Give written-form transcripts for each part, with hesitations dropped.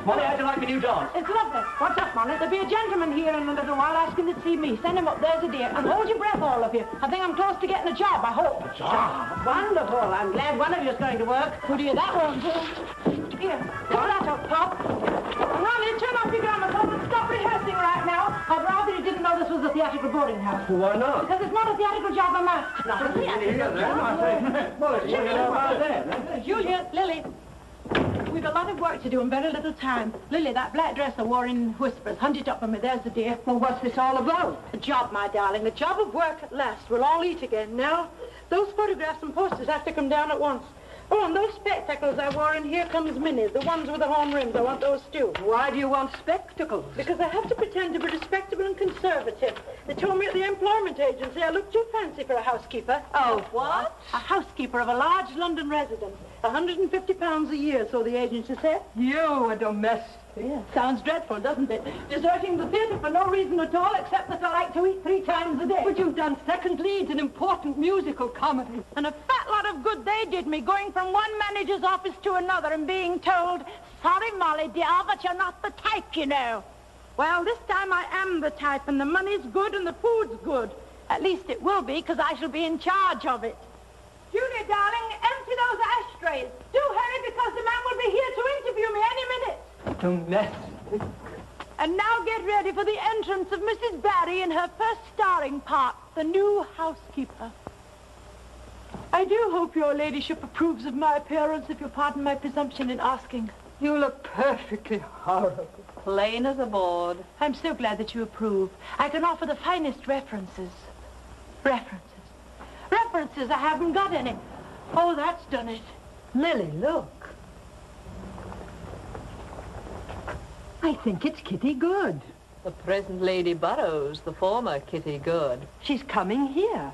Molly, how'd you like my new dog? It's lovely. What's up, Molly? There'll be a gentleman here in a little while asking to see me. Send him up. There's a dear. And hold your breath, all of you. I think I'm close to getting a job, I hope. A job? Wonderful. I'm glad one of you's going to work. Who do you that one to? Here, pull that up, Pop. And Ronnie, turn off your gramophone and stop rehearsing right now. I'd rather you didn't know this was a theatrical boarding house. Why not? Because it's not a theatrical job, I'm asked. Not a theatrical job. Molly, what do you know about that? Julia, Lily. We've a lot of work to do and very little time. Lily, that black dress I wore in Whispers. Hunt it up for me. There's the dear. Well, what's this all about? A job, my darling. A job of work at last. We'll all eat again. Now, those photographs and posters have to come down at once. Oh, and those spectacles I wore in Here Comes Minnie, the ones with the horn rims, I want those too. Why do you want spectacles? Because I have to pretend to be respectable and conservative. They told me at the employment agency I look too fancy for a housekeeper. Oh, what? A housekeeper of a large London residence. £150 a year, so the agency said. You, a domestic. Yeah, sounds dreadful, doesn't it? Deserting the theatre for no reason at all, except that I like to eat 3 times a day. But you've done second leads in important musical comedy. And a fat lot of good they did me, going from one manager's office to another and being told, sorry, Molly, dear, but you're not the type, you know. Well, this time I am the type, and the money's good and the food's good. At least it will be, because I shall be in charge of it. Julia, darling, empty those ashtrays. Do hurry, because the man will be here to interview me any minute. Domestic. And now get ready for the entrance of Mrs. Barry in her first starring part, the new housekeeper. I do hope your ladyship approves of my appearance, if you'll pardon my presumption in asking. You look perfectly horrible. Plain as a board. I'm so glad that you approve. I can offer the finest references. References, I haven't got any. Oh, that's done it. Lily, look. I think it's Kitty Good. The present Lady Burrows, the former Kitty Good. She's coming here.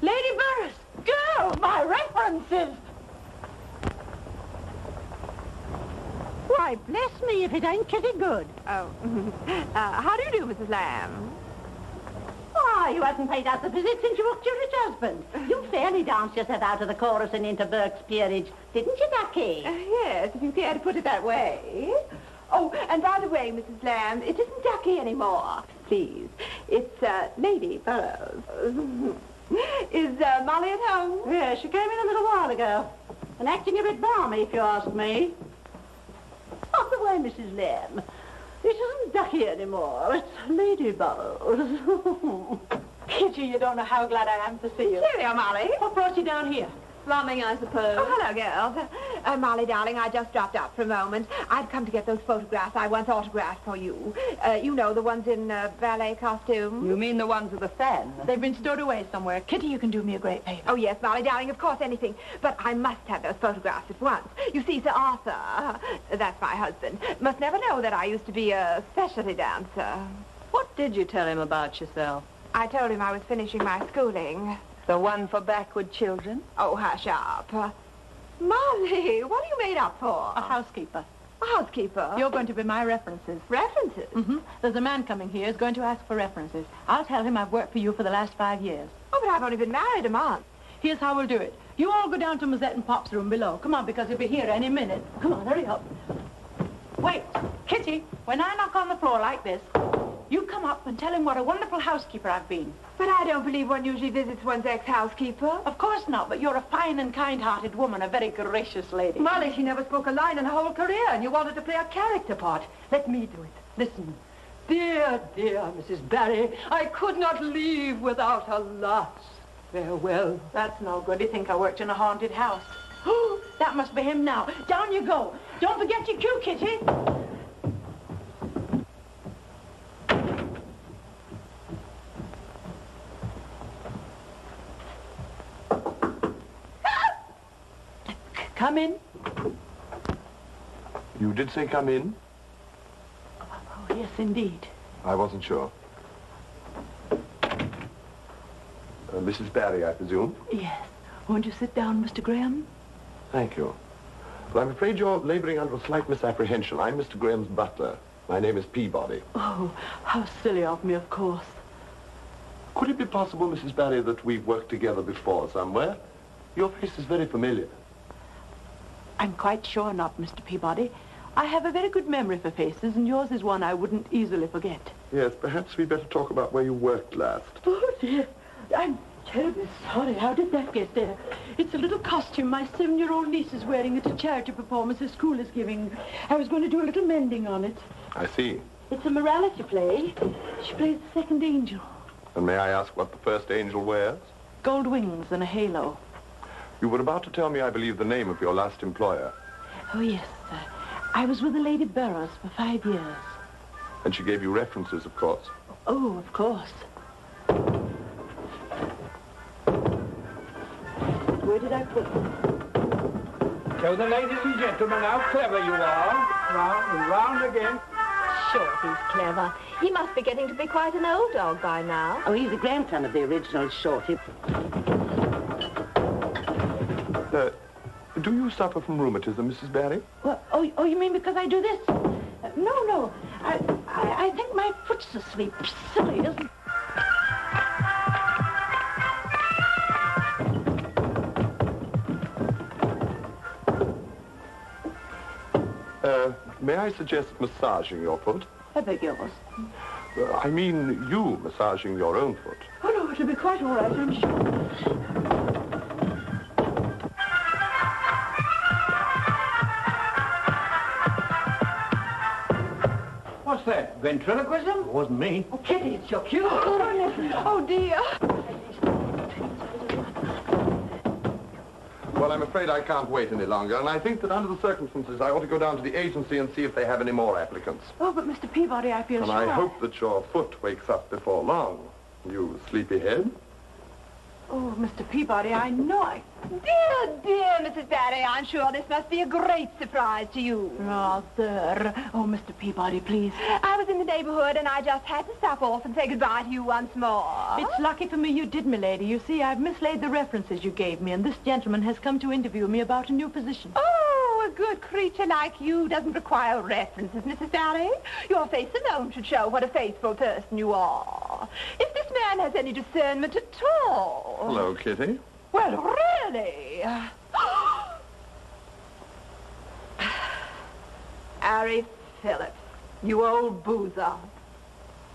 Lady Burrows, girl, my references. Why, bless me if it ain't Kitty Good. Oh, how do you do, Mrs. Lamb? Why, you hadn't paid us a visit since you walked your rich husband. You fairly danced yourself out of the chorus and into Burke's peerage, didn't you, Ducky? Yes, if you care to put it that way. Oh, and by the way, Mrs. Lamb, it isn't Ducky anymore. Please, it's Lady Burrows. Is Molly at home? Yes, she came in a little while ago. And acting a bit balmy, if you ask me. By the way, Mrs. Lamb, it isn't Ducky anymore. It's Lady Burrows. Kitty, you don't know how glad I am to see you. Cheerio, Molly. What brought you down here? Slumming, I suppose. Oh, hello, girls. Molly, darling, I just dropped up for a moment. I've come to get those photographs I once autographed for you. You know, the ones in ballet costume. You mean the ones with the fan? They've been stowed away somewhere. Kitty, you can do me a great favor. Oh, yes, Molly, darling, of course, anything. But I must have those photographs at once. You see, Sir Arthur, that's my husband, must never know that I used to be a specialty dancer. What did you tell him about yourself? I told him I was finishing my schooling. The one for backward children? Oh, hush up. Molly, what are you made up for? A housekeeper. A housekeeper? You're going to be my references. References? Mm-hmm. There's a man coming here who's going to ask for references. I'll tell him I've worked for you for the last 5 years. Oh, but I've only been married a month. Here's how we'll do it. You all go down to Mazette and Pop's room below. Come on, because he'll be here any minute. Come on, hurry up. Wait, Kitty, when I knock on the floor like this, you come up and tell him what a wonderful housekeeper I've been. But I don't believe one usually visits one's ex-housekeeper. Of course not, but you're a fine and kind-hearted woman, a very gracious lady. Molly, she never spoke a line in her whole career, and you wanted to play a character part. Let me do it. Listen. Dear, dear Mrs. Barry, I could not leave without a last farewell. That's no good. He'd think I worked in a haunted house. Oh, that must be him now. Down you go. Don't forget your cue, Kitty. Come in. You did say come in? Oh, yes, indeed. I wasn't sure. Mrs. Barry, I presume? Yes. Won't you sit down, Mr. Graham? Thank you. But I'm afraid you're laboring under a slight misapprehension. I'm Mr. Graham's butler. My name is Peabody. Oh, how silly of me, of course. Could it be possible, Mrs. Barry, that we've worked together before somewhere? Your face is very familiar. I'm quite sure not, Mr. Peabody. I have a very good memory for faces, and yours is one I wouldn't easily forget. Yes, perhaps we'd better talk about where you worked last. Oh, dear. I'm terribly sorry. How did that get there? It's a little costume my 7-year-old niece is wearing at a charity performance the school is giving. I was going to do a little mending on it. I see. It's a morality play. She plays the second angel. And may I ask what the first angel wears? Gold wings and a halo. You were about to tell me, I believe, the name of your last employer. Oh, yes, sir. I was with the Lady Burroughs for 5 years. And she gave you references, of course. Oh, of course. Where did I put them? Show the ladies and gentlemen how clever you are. Round and round again. Sure, he's clever. He must be getting to be quite an old dog by now. Oh, he's the grandson of the original Shorty. Do you suffer from rheumatism, Mrs. Barry? Well, oh, you mean because I do this? No. I think my foot's asleep. Silly, isn't it? May I suggest massaging your foot? I beg yours. I mean you massaging your own foot. Oh, no, it'll be quite all right, I'm sure. What's that? Ventriloquism? It wasn't me. Oh, Kitty, it's your cue. Oh, dear. Well, I'm afraid I can't wait any longer, and I think that under the circumstances, I ought to go down to the agency and see if they have any more applicants. Oh, but Mr. Peabody, I feel And sure. I hope that your foot wakes up before long. You sleepyhead. Oh, Mr. Peabody, I know I... Dear Mrs. Barry, I'm sure this must be a great surprise to you. Rather. Oh, Mr. Peabody, please. I was in the neighborhood, and I just had to stop off and say goodbye to you once more. It's lucky for me you did, milady. You see, I've mislaid the references you gave me, and this gentleman has come to interview me about a new position. Oh, a good creature like you doesn't require references, Mrs. Barry. Your face alone should show what a faithful person you are. If this man has any discernment at all... Hello, Kitty. Well, really? Harry Phillips, you old boozer.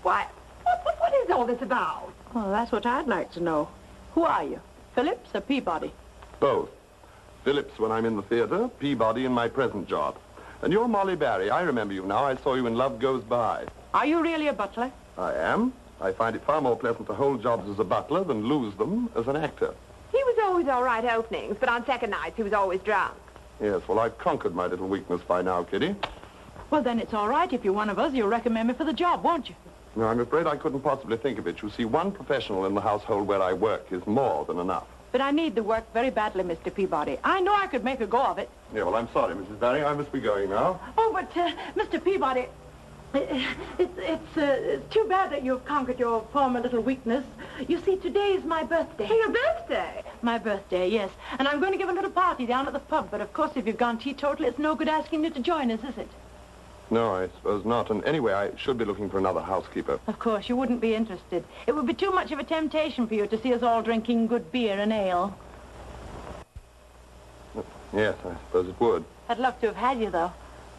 Why, what is all this about? Well, that's what I'd like to know. Who are you? Phillips or Peabody? Both. Phillips when I'm in the theater, Peabody in my present job. And you're Molly Barry. I remember you now. I saw you in Love Goes By. Are you really a butler? I am. I find it far more pleasant to hold jobs as a butler than lose them as an actor. He was always all right openings, but on second nights he was always drunk. Yes, well, I've conquered my little weakness by now, Kitty. Well, then it's all right. If you're one of us, you'll recommend me for the job, won't you? No, I'm afraid I couldn't possibly think of it. You see, one professional in the household where I work is more than enough. But I need the work very badly, Mr. Peabody. I know I could make a go of it. Yeah, well, I'm sorry, Mrs. Barry. I must be going now. Oh, but, Mr. Peabody, it's too bad that you've conquered your former little weakness. You see, today is my birthday. Your birthday? My birthday, yes. And I'm going to give a little party down at the pub. But, of course, if you've gone teetotal, it's no good asking you to join us, is it? No, I suppose not. And anyway, I should be looking for another housekeeper. Of course, you wouldn't be interested. It would be too much of a temptation for you to see us all drinking good beer and ale. Yes, I suppose it would. I'd love to have had you, though.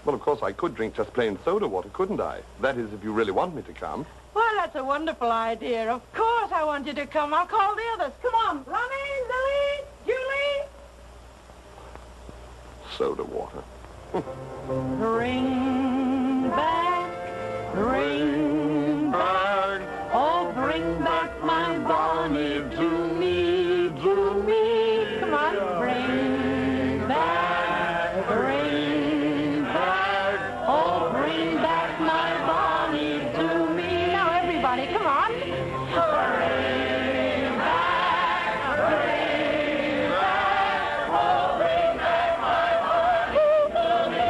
Well, of course, I could drink just plain soda water, couldn't I? That is, if you really want me to come. Well, that's a wonderful idea. Of course I want you to come. I'll call the others. Come on. Ronnie, Lily, Julie. Soda water. Bring back, oh, bring back my Bonnie to me, to me. Come on, bring back, oh, bring back my Bonnie to me. Now, everybody, come on. Bring back, oh, bring back my Bonnie to me.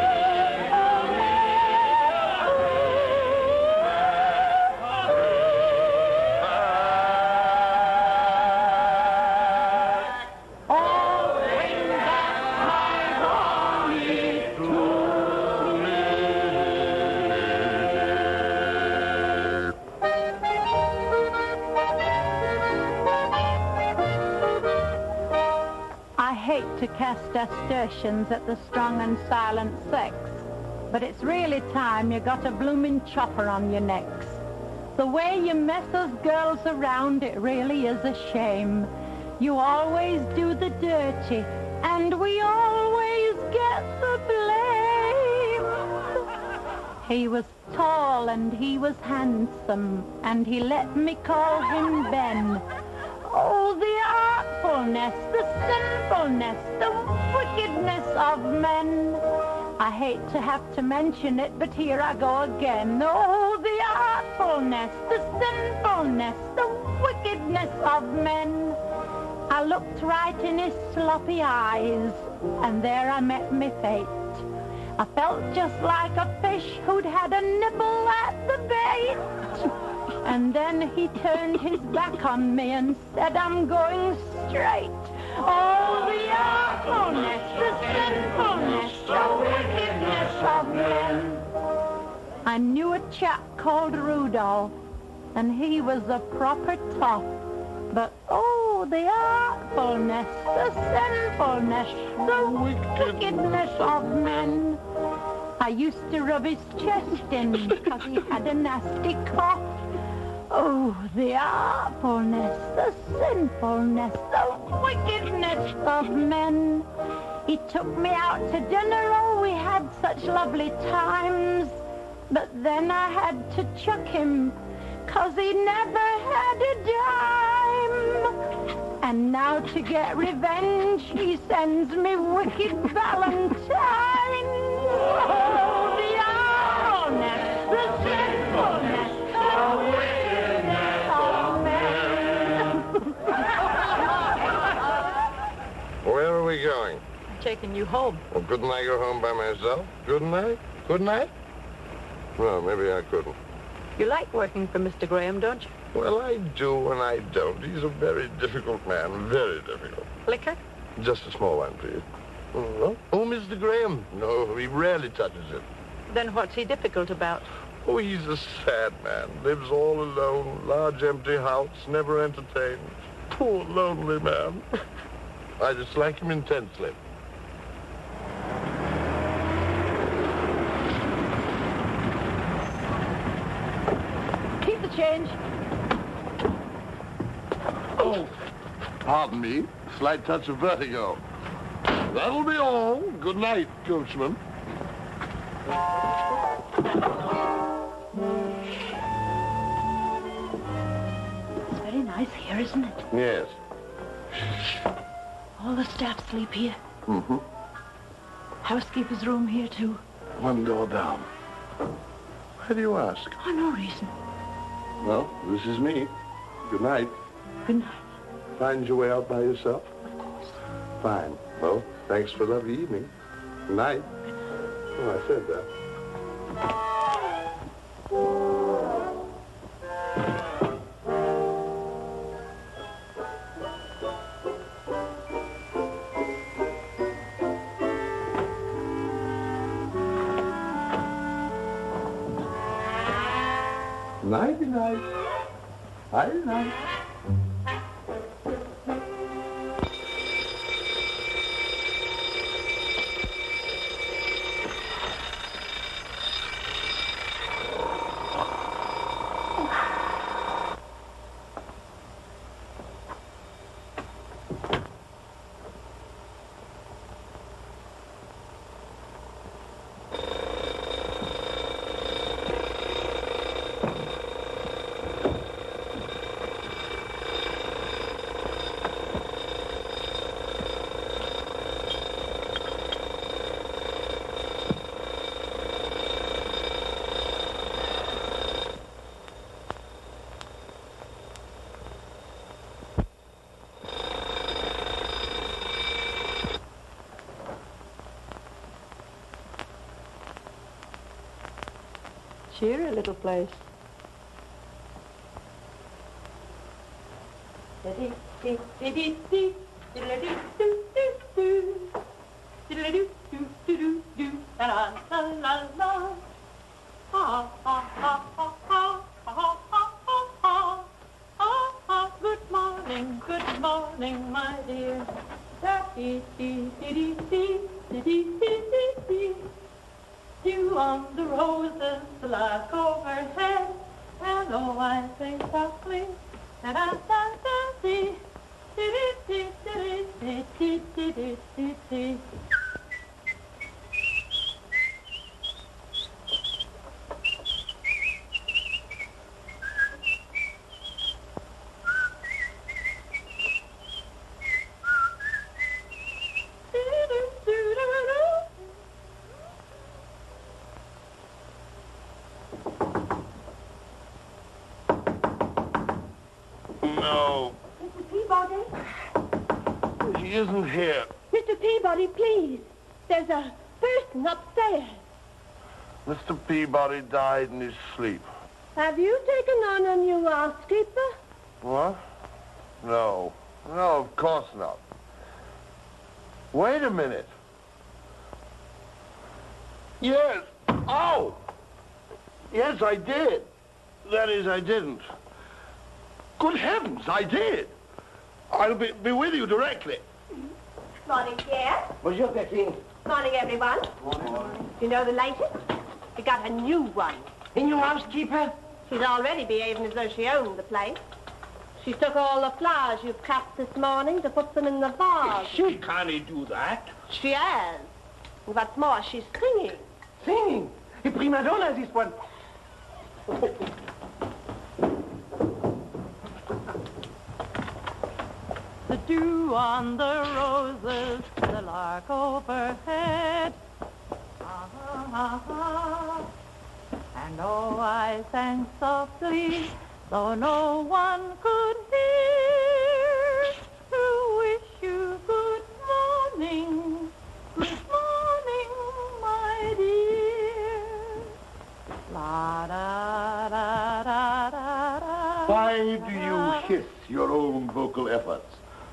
I hate to cast aspersions at the strong and silent sex, but it's really time you got a bloomin' chopper on your necks. The way you mess us girls around, it really is a shame. You always do the dirty, and we always get the blame. He was tall and he was handsome, and he let me call him Ben. Oh, the artfulness, the sinfulness, the wickedness of men. I hate to have to mention it, but here I go again. Oh, the artfulness, the sinfulness, the wickedness of men. I looked right in his sloppy eyes, and there I met me fate. I felt just like a fish who'd had a nibble at the bait. And then he turned his back on me and said, I'm going straight. Oh, the awfulness, the sinfulness, the wickedness of men. I knew a chap called Rudolph, and he was a proper tough. But, oh, the artfulness, the sinfulness, the wickedness of men. I used to rub his chest in because he had a nasty cough. Oh, the awfulness, the sinfulness, the wickedness of men. He took me out to dinner, oh, we had such lovely times. But then I had to chuck him, 'cause he never had a dime. And now to get revenge, he sends me wicked valentines. Oh, the awfulness, the sinfulness, the wickedness of men. Where are we going? I'm taking you home. Well, couldn't I go home by myself? Couldn't I? Couldn't I? Well, maybe I couldn't. You like working for Mr. Graham, don't you? Well, I do and I don't. He's a very difficult man, very difficult. Liquor? Just a small one, please. Oh, Mr. Graham. No, he rarely touches it. Then what's he difficult about? Oh, he's a sad man. Lives all alone, large empty house, never entertained. Poor lonely man. I dislike him intensely. Keep the change. Oh, pardon me. Slight touch of vertigo. That'll be all. Good night, coachman. It's very nice here, isn't it? Yes. All the staff sleep here. Mm-hmm. Housekeeper's room here, too. One door down. Why do you ask? Oh, no reason. Well, this is me. Good night. Good night. Find your way out by yourself? Of course. Fine. Well, thanks for a lovely evening. Good night. Oh, I said that. Nighty night. Nighty night. Cheery little place. Good morning, my dear. You on the roses, the lark overhead, and oh, I sing softly, and I see, No, Mr. Peabody? he isn't here. Mr. Peabody, please. There's a person upstairs. Mr. Peabody died in his sleep. Have you taken on a new housekeeper? What? No. No, of course not. Wait a minute. Yes. Oh! Yes, I did. That is, I didn't. Good heavens, I did. I'll be with you directly. Morning, dear. Bonjour, Praskins. Morning, everyone. You know the latest? We got a new one. A new housekeeper? She's already behaving as though she owned the place. She took all the flowers you've cut this morning to put them in the vase. She can't do that. She has. And what's more, she's singing. Singing. A prima donna, this one. the dew on the roses, the lark overhead. And oh, I sang softly, though no one could hear, to wish you good morning, my dear. La da da da da da. Why do you hiss your own vocal efforts?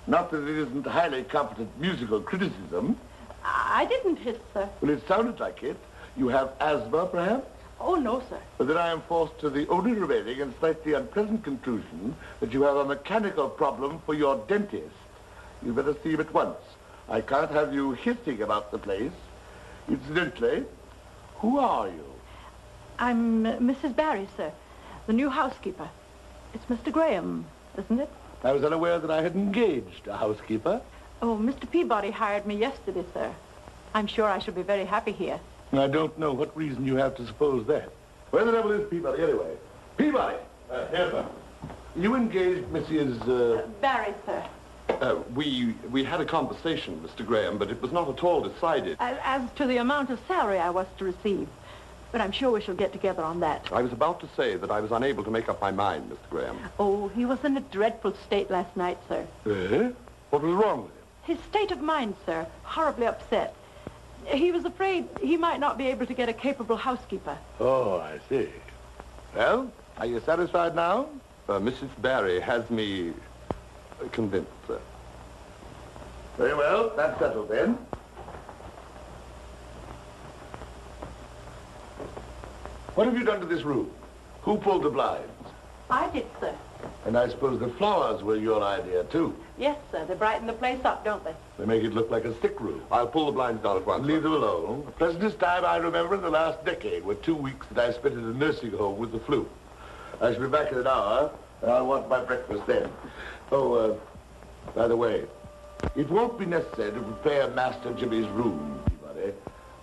Not that it isn't highly competent musical criticism. I didn't hiss, sir. Well, it sounded like it. You have asthma, perhaps? Oh, no, sir. But then I am forced to the only remaining and slightly unpleasant conclusion that you have a mechanical problem for your dentist. You'd better see him at once. I can't have you hissing about the place. Incidentally, who are you? I'm Mrs. Barry, sir, the new housekeeper. It's Mr. Graham, isn't it? I was unaware that I had engaged a housekeeper. Oh, Mr. Peabody hired me yesterday, sir. I'm sure I shall be very happy here. I don't know what reason you have to suppose that. Where the devil is Peabody, anyway? Peabody! Here, sir. You engaged Mrs. Barry, sir. We had a conversation, Mr. Graham, but it was not at all decided. As to the amount of salary I was to receive. But I'm sure we shall get together on that. I was about to say that I was unable to make up my mind, Mr. Graham. Oh, he was in a dreadful state last night, sir. Eh? What was wrong with him? His state of mind, sir, horribly upset. He was afraid he might not be able to get a capable housekeeper. Oh, I see. Well, are you satisfied now? Mrs. Barry has me convinced, sir. Very well, that's settled then. What have you done to this room? Who pulled the blinds? I did, sir. And I suppose the flowers were your idea, too. Yes, sir. They brighten the place up, don't they? They make it look like a sick room. I'll pull the blinds down at once. Leave them alone. The pleasantest time I remember in the last decade were 2 weeks that I spent in a nursing home with the flu. I shall be back in an hour, and I'll want my breakfast then. Oh, by the way, it won't be necessary to prepare Master Jimmy's room, Peabody.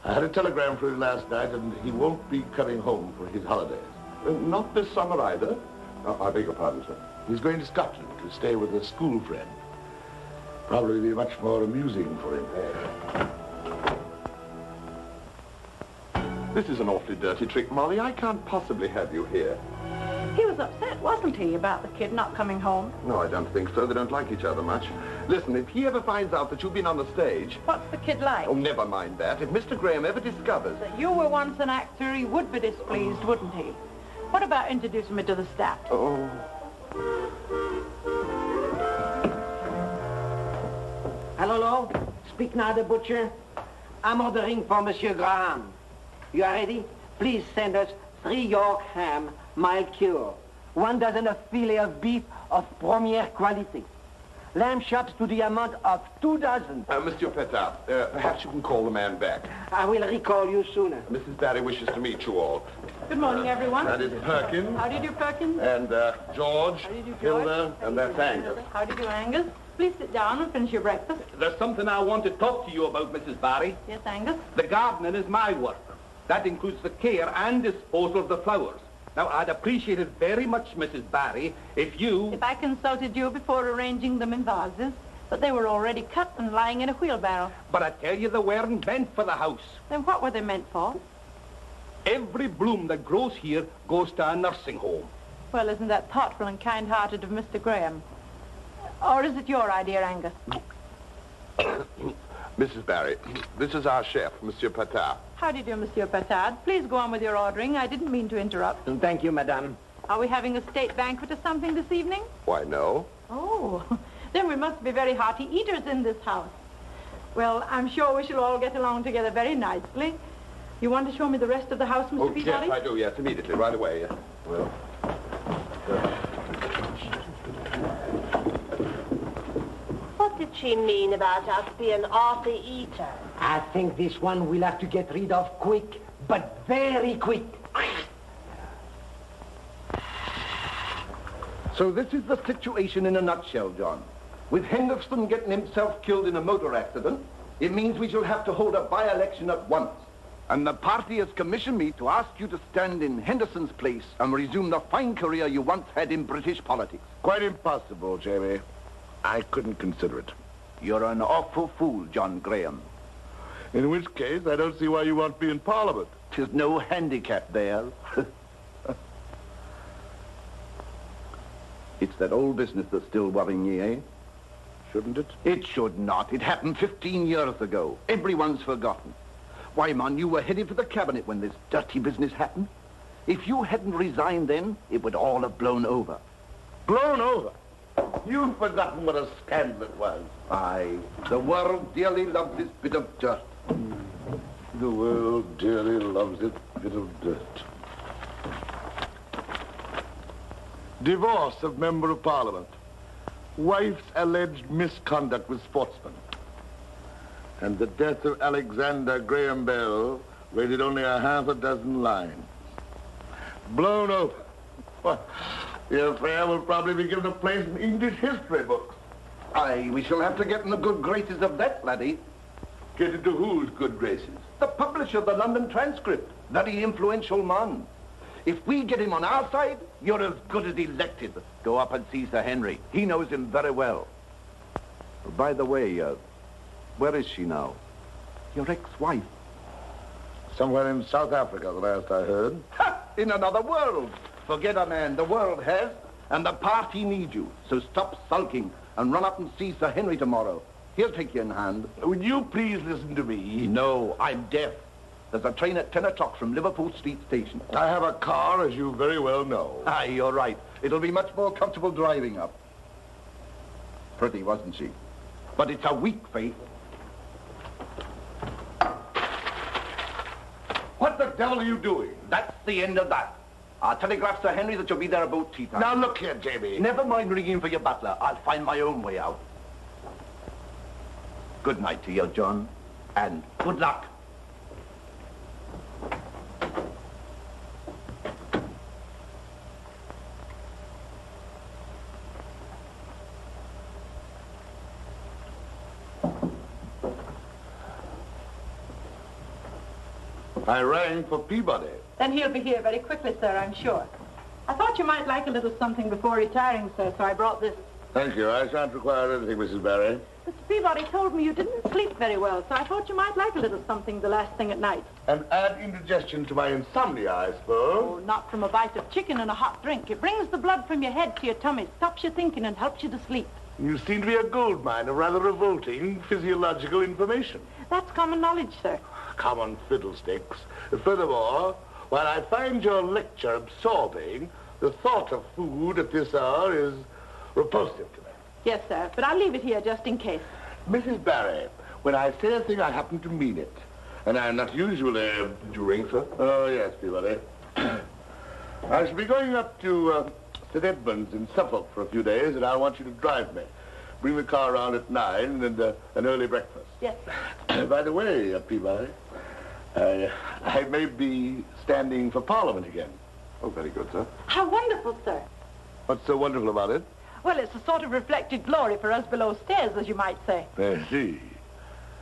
I had a telegram for him last night, and he won't be coming home for his holidays. Not this summer either. I beg your pardon, sir. He's going to Scotland to stay with a school friend. Probably be much more amusing for him there. This is an awfully dirty trick, Molly. I can't possibly have you here. He was upset, wasn't he, about the kid not coming home? No, I don't think so. They don't like each other much. Listen, if he ever finds out that you've been on the stage... What's the kid like? Oh, never mind that. If Mr. Graham ever discovers... That you were once an actor, he would be displeased, wouldn't he? What about introducing me to the staff? Oh... Hello, speak now, the butcher. I'm ordering for Monsieur Graham. You are ready? Please send us 3 York ham, mild cure, 1 dozen of filet of beef of première qualité, lamb chops to the amount of 2 dozen. Monsieur Petard, perhaps you can call the man back. I will recall you sooner. Mrs. Barry wishes to meet you all. Good morning, everyone. That is Perkins. How do you do, Perkins? And George, How do you do, George? Hilda, and that's Angus. How do you do, Angus? Please sit down and finish your breakfast. There's something I want to talk to you about, Mrs. Barry. Yes, Angus? The gardening is my work. That includes the care and disposal of the flowers. Now, I'd appreciate it very much, Mrs. Barry, if you... If I consulted you before arranging them in vases, but they were already cut and lying in a wheelbarrow. But I tell you, they weren't meant for the house. Then what were they meant for? Every bloom that grows here goes to a nursing home. Well, isn't that thoughtful and kind-hearted of Mr. Graham? Or is it your idea, Angus? Mrs. Barry, this is our chef, Monsieur Petard. How do you do, Monsieur Petard? Please go on with your ordering. I didn't mean to interrupt. Thank you, madame. Are we having a state banquet or something this evening? Why, no. Oh, then we must be very hearty eaters in this house. Well, I'm sure we shall all get along together very nicely. You want to show me the rest of the house, Mr. Peabody? Yes, I do, yes, immediately, right away. Well, What did she mean about us being hearty eaters? I think this one we'll have to get rid of quick, but very quick. So this is the situation in a nutshell, John. With Henderson getting himself killed in a motor accident, it means we shall have to hold a by-election at once. And the party has commissioned me to ask you to stand in Henderson's place and resume the fine career you once had in British politics. Quite impossible, Jamie. I couldn't consider it. You're an awful fool, John Graham. In which case, I don't see why you want to be in Parliament. 'Tis no handicap there. It's that old business that's still worrying ye, eh? Shouldn't it? It should not. It happened 15 years ago. Everyone's forgotten. Why, man, you were headed for the cabinet when this dirty business happened. If you hadn't resigned then, it would all have blown over. Blown over? You've forgotten what a scandal it was. Aye, the world dearly loves this bit of dirt. The world dearly loves its bit of dirt. Divorce of Member of Parliament. Wife's alleged misconduct with sportsman. And the death of Alexander Graham Bell rated only a half a dozen lines. Blown over. Well, the affair will probably be given a place in English history books. Aye, we shall have to get in the good graces of that, laddie. Get into whose good graces? The publisher of the London Transcript. Very influential man. If we get him on our side, you're as good as elected. Go up and see Sir Henry. He knows him very well. By the way, where is she now? Your ex-wife. Somewhere in South Africa, the last I heard. Ha! In another world. Forget her, man. The world has, and the party needs you. So stop sulking and run up and see Sir Henry tomorrow. He'll take you in hand. Would you please listen to me? No, I'm deaf. There's a train at 10 o'clock from Liverpool Street Station. I have a car, as you very well know. Aye, you're right. It'll be much more comfortable driving up. Pretty, wasn't she? But it's a weak faith. What the devil are you doing? That's the end of that. I'll telegraph Sir Henry that you'll be there about tea time. Now, look here, Jamie. Never mind ringing for your butler. I'll find my own way out. Good night to you, John, and good luck. I rang for Peabody. Then he'll be here very quickly, sir, I'm sure. I thought you might like a little something before retiring, sir, so I brought this. Thank you. I shan't require anything, Mrs. Barry. Mr. Peabody told me you didn't sleep very well, so I thought you might like a little something the last thing at night. And add indigestion to my insomnia, I suppose. Oh, not from a bite of chicken and a hot drink. It brings the blood from your head to your tummy, stops you thinking, and helps you to sleep. You seem to be a gold mine of rather revolting physiological information. That's common knowledge, sir. Common fiddlesticks. Furthermore, while I find your lecture absorbing, the thought of food at this hour is repulsive to me. Yes, sir, but I'll leave it here just in case. Mrs. Barry, when I say a thing, I happen to mean it. And I'm not usually... Did you ring, sir? Oh, yes, Peabody. I shall be going up to St. Edmunds in Suffolk for a few days, and I want you to drive me. Bring the car around at 9 and an early breakfast. Yes. By the way, Peabody, I may be standing for Parliament again. Oh, very good, sir. How wonderful, sir. What's so wonderful about it? Well, it's a sort of reflected glory for us below stairs, as you might say. I see.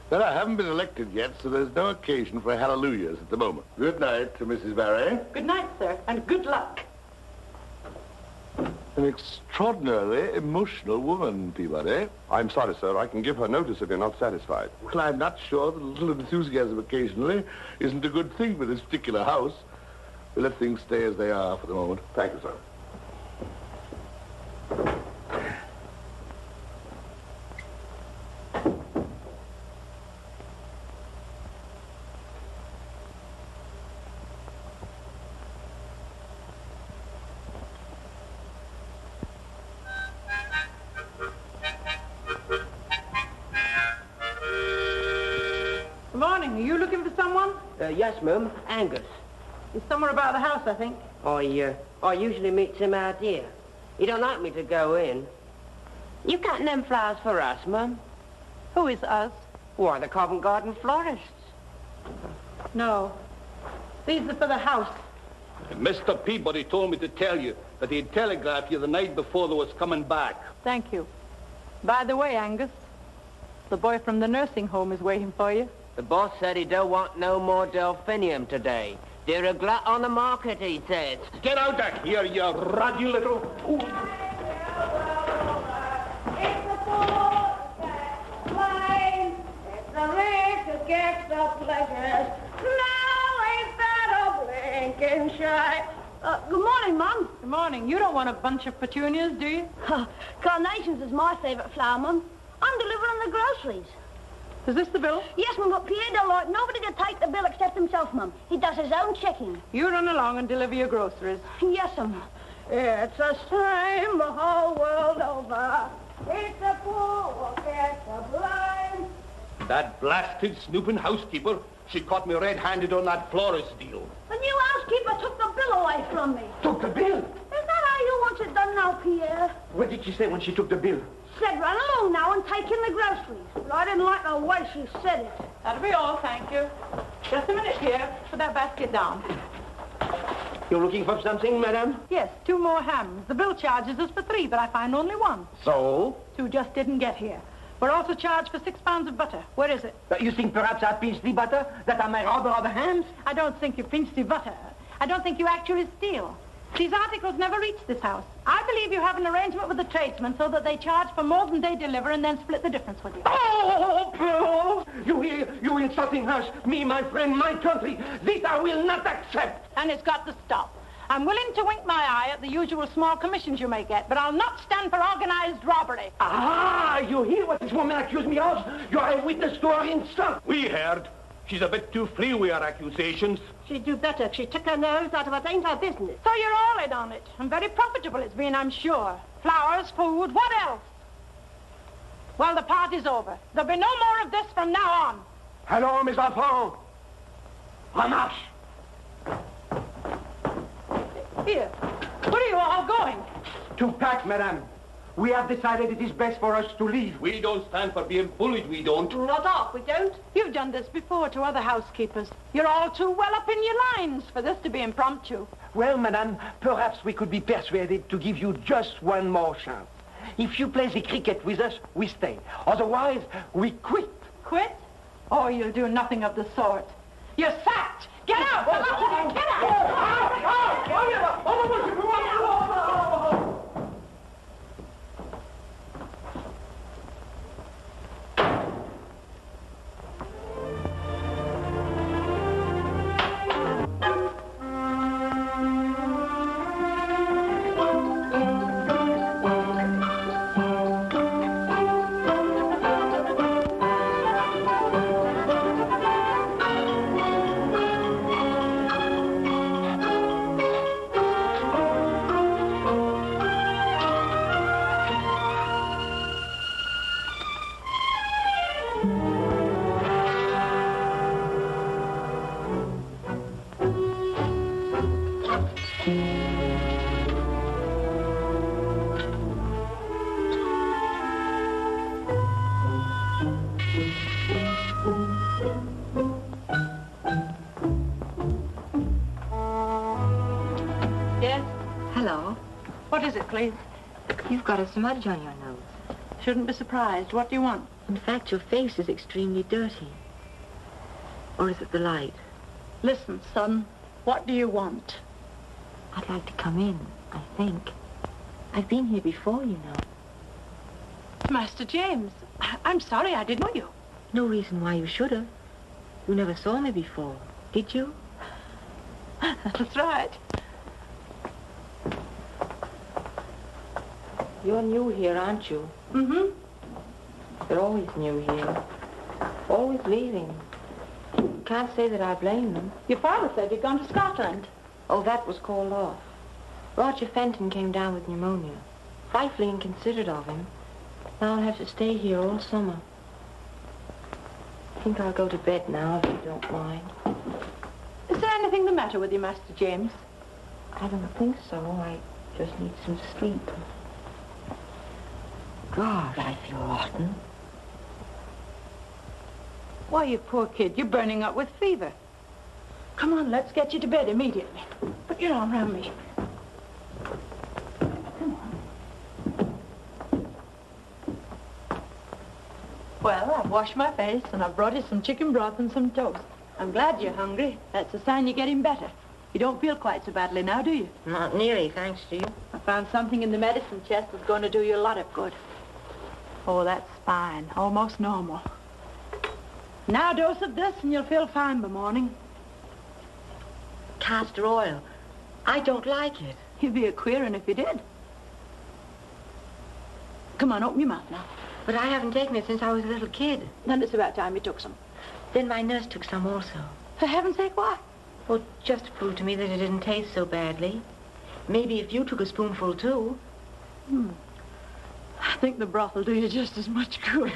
Well, I haven't been elected yet, so there's no occasion for hallelujahs at the moment. Good night, Mrs. Barry. Good night, sir, and good luck. An extraordinarily emotional woman, Peabody. I'm sorry, sir. I can give her notice if you're not satisfied. Well, I'm not sure that a little enthusiasm occasionally isn't a good thing for this particular house. We'll let things stay as they are for the moment. Thank you, sir. Good morning. Are you looking for someone? Yes, ma'am. Angus. He's somewhere about the house, I think. I usually meet him out here. He don't like me to go in. You got them flowers for us, ma'am? Who is us? Why, the Covent Garden florists. No. These are for the house. Mr. Peabody told me to tell you that he'd telegraphed you the night before they was coming back. Thank you. By the way, Angus, the boy from the nursing home is waiting for you. The boss said he don't want no more delphinium today. They're a glut on the market, he says. Get out of here, you ruddy little... Ooh. It's the poor that's blind. It's the rich who gets the pleasures. Now ain't that a blinking shy? Good morning, Mum. Good morning. You don't want a bunch of petunias, do you? Carnations is my favourite flower, Mum. I'm delivering the groceries. Is this the bill? Yes, Mum, but Pierre don't like nobody to take the bill except himself, Mum. He does his own checking. You run along and deliver your groceries. Yes, Mum. It's the same the whole world over. It's the poor who gets the blind. That blasted snooping housekeeper, she caught me red-handed on that florist deal. The new housekeeper took the bill away from me. Took the bill? Is that how you want it done now, Pierre? What did she say when she took the bill? Said run along now and take in the groceries. But I didn't like the way she said it. That'll be all, thank you. Just a minute, Pierre. Put that basket down. You're looking for something, madam? Yes, 2 more hams. The bill charges us for 3, but I find only 1. So? 2 just didn't get here. We're also charged for 6 pounds of butter. Where is it? You think perhaps I pinched the butter, that I may rob other hams? I don't think you pinched the butter. I don't think you actually steal. These articles never reach this house. I believe you have an arrangement with the tradesmen so that they charge for more than they deliver and then split the difference with you. Oh, you insulting us, me, my friend, my country. This I will not accept. And it's got to stop. I'm willing to wink my eye at the usual small commissions you may get, but I'll not stand for organized robbery. Ah, you hear what this woman accused me of? You are a witness to her insult. We heard. She's a bit too free with her accusations. She'd do better if she took her nose out of it. Ain't her business. So you're all in on it. And very profitable it's been, I'm sure. Flowers, food, what else? Well, the party's over. There'll be no more of this from now on. Hello, Miss Enfant. En marche. Here. Where are you all going? To pack, madame. We have decided it is best for us to leave. We don't stand for being bullied, we don't. Not off, we don't. You've done this before to other housekeepers. You're all too well up in your lines for this to be impromptu. Well, madame, perhaps we could be persuaded to give you just one more chance. If you play the cricket with us, we stay. Otherwise, we quit. Quit? Oh, you'll do nothing of the sort. You're sacked! Get out! Get out! What is it, please? You've got a smudge on your nose. Shouldn't be surprised. What do you want? In fact, your face is extremely dirty. Or is it the light? Listen, son. What do you want? I'd like to come in, I think. I've been here before, you know. Master James, I'm sorry I didn't know you. No reason why you should have. You never saw me before, did you? That's right. You're new here, aren't you? Mm-hmm. You're always new here. Always leaving. Can't say that I blame them. Your father said you'd gone to Scotland. Oh, that was called off. Roger Fenton came down with pneumonia. Frightfully inconsiderate of him. Now I'll have to stay here all summer. I think I'll go to bed now, if you don't mind. Is there anything the matter with you, Master James? I don't think so. I just need some sleep. God, I feel rotten. Why, you poor kid, you're burning up with fever. Come on, let's get you to bed immediately. Put your arm around me. Come on. Well, I've washed my face and I've brought you some chicken broth and some toast. I'm glad you're hungry. That's a sign you're getting better. You don't feel quite so badly now, do you? Not nearly, thanks to you. I found something in the medicine chest that's going to do you a lot of good. Oh, that's fine. Almost normal. Now a dose of this and you'll feel fine by morning. Castor oil. I don't like it. You'd be a queer one if you did. Come on, open your mouth now. But I haven't taken it since I was a little kid. Then it's about time you took some. Then my nurse took some also. For heaven's sake, why? Well, just to prove to me that it didn't taste so badly. Maybe if you took a spoonful, too. I think the broth will do you just as much good.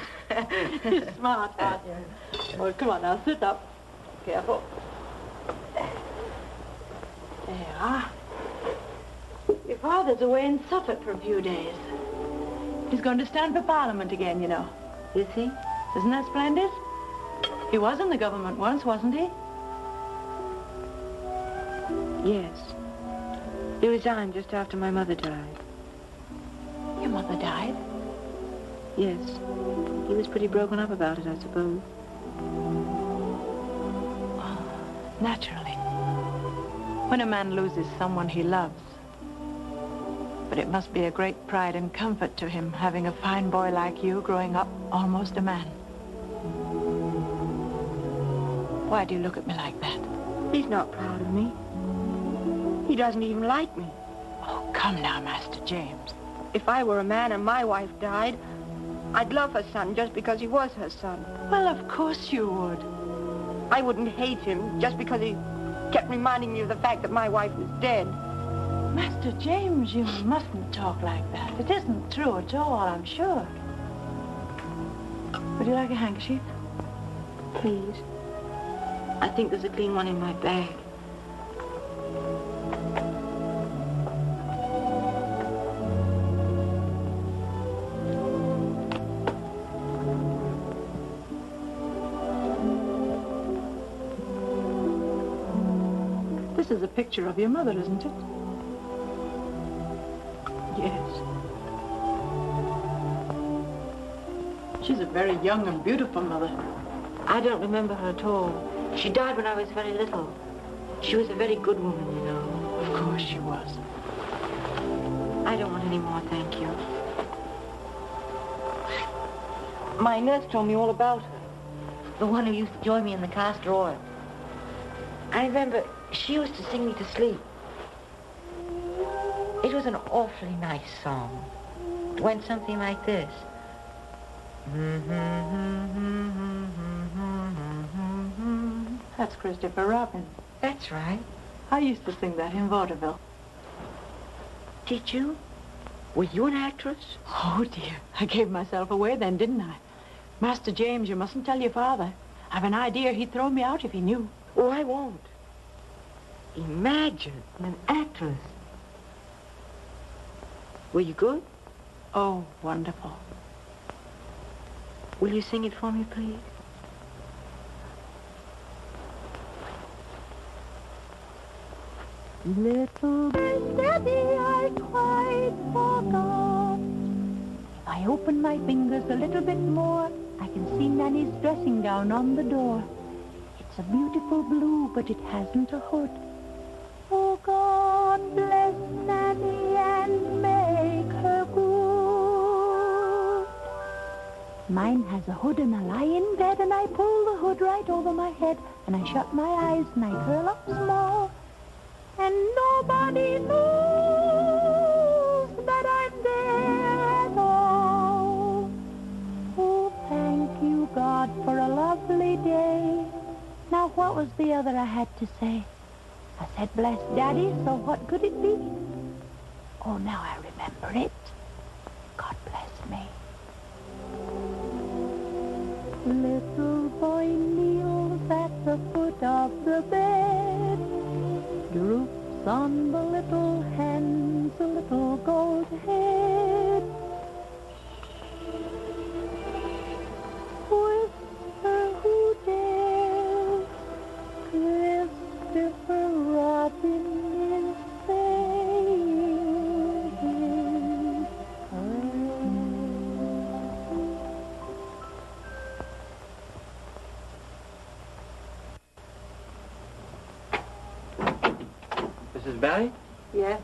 You're smart, aren't you? Well, come on now, sit up. Careful. There you are. Your father's away in Suffolk for a few days. He's going to stand for Parliament again, you know. Is he? Isn't that splendid? He was in the government once, wasn't he? Yes. He resigned just after my mother died. Your mother died? Yes. He was pretty broken up about it, I suppose. Oh, naturally. When a man loses someone he loves. But it must be a great pride and comfort to him having a fine boy like you growing up almost a man. Why do you look at me like that? He's not proud of me. He doesn't even like me. Oh, come now, Master James. If I were a man and my wife died, I'd love her son just because he was her son. Well, of course you would. I wouldn't hate him just because he kept reminding me of the fact that my wife was dead. Master James, you mustn't talk like that. It isn't true at all, I'm sure. Would you like a handkerchief? Please. I think there's a clean one in my bag. This is a picture of your mother, isn't it? Yes. She's a very young and beautiful mother. I don't remember her at all. She died when I was very little. She was a very good woman, you know. Of course she was. I don't want any more, thank you. My nurse told me all about her. The one who used to join me in the castor oil. I remember she used to sing me to sleep. It was an awfully nice song. It went something like this. That's Christopher Robin. That's right. I used to sing that in vaudeville. Did you? Were you an actress? Oh, dear. I gave myself away then, didn't I? Master James, you mustn't tell your father. I've an idea he'd throw me out if he knew. Oh, I won't. Imagine an actress. Were you good? Oh, wonderful. Will you sing it for me, please? Little Miss Debbie, I quite forgot. If I open my fingers a little bit more, I can see Nanny's dressing gown on the door. It's a beautiful blue, but it hasn't a hood. Oh, God bless Nanny and make her good. Mine has a hood and I lie in bed and I pull the hood right over my head and I shut my eyes and I curl up small. And nobody knows that I'm there at all. Oh, thank you, God, for a lovely day. Now, what was the other I had to say? I said, bless Daddy, so what could it be? Oh, now I remember it. God bless me. Little boy kneels at the foot of the bed, droops on the little hands a little gold head. Whisper who dares, Christopher Robin is saying his Mrs. Barry? Yes?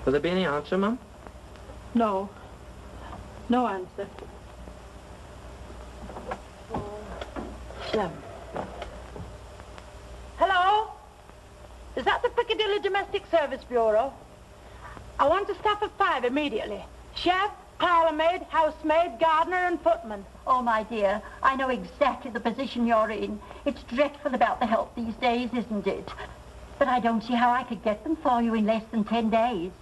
Will there be any answer, Mum? No. No answer. Hello? Is that the Piccadilly Domestic Service Bureau? I want a staff of 5 immediately. Chef, parlourmaid, housemaid, gardener, and footman. Oh, my dear, I know exactly the position you're in. It's dreadful about the help these days, isn't it? But I don't see how I could get them for you in less than 10 days.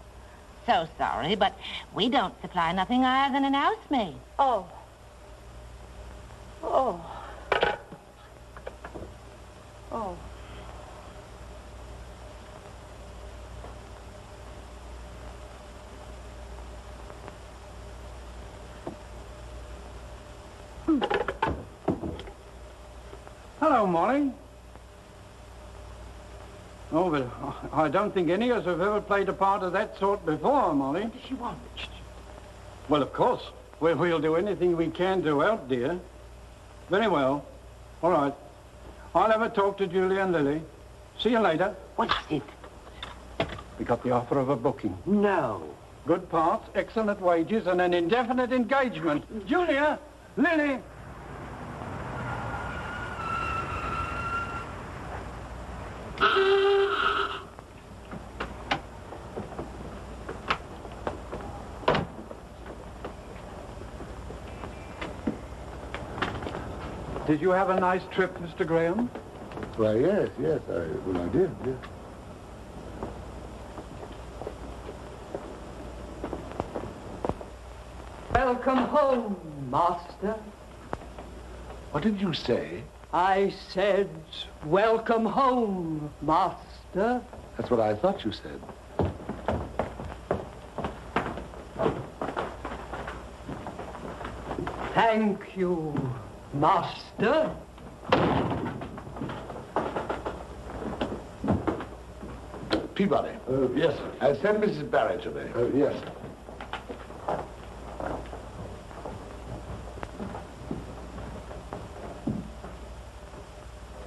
So sorry, but we don't supply nothing higher than an housemaid. Oh. Oh. Oh. Hello, Molly. Oh, but I don't think any of us have ever played a part of that sort before, Molly. What does she want? Well, of course. We'll do anything we can to help, dear. Very well. All right. I'll have a talk to Julia and Lily. See you later. What is it? We got the offer of a booking. No. Good parts, excellent wages, and an indefinite engagement. Julia! Lily! Did you have a nice trip, Mr. Graham? Why, yes, I did, yes. Welcome home, master. What did you say? I said, welcome home, master. Master? That's what I thought you said. Thank you, Master. Peabody. Yes, sir. I'll send Mrs. Barry to me. Yes.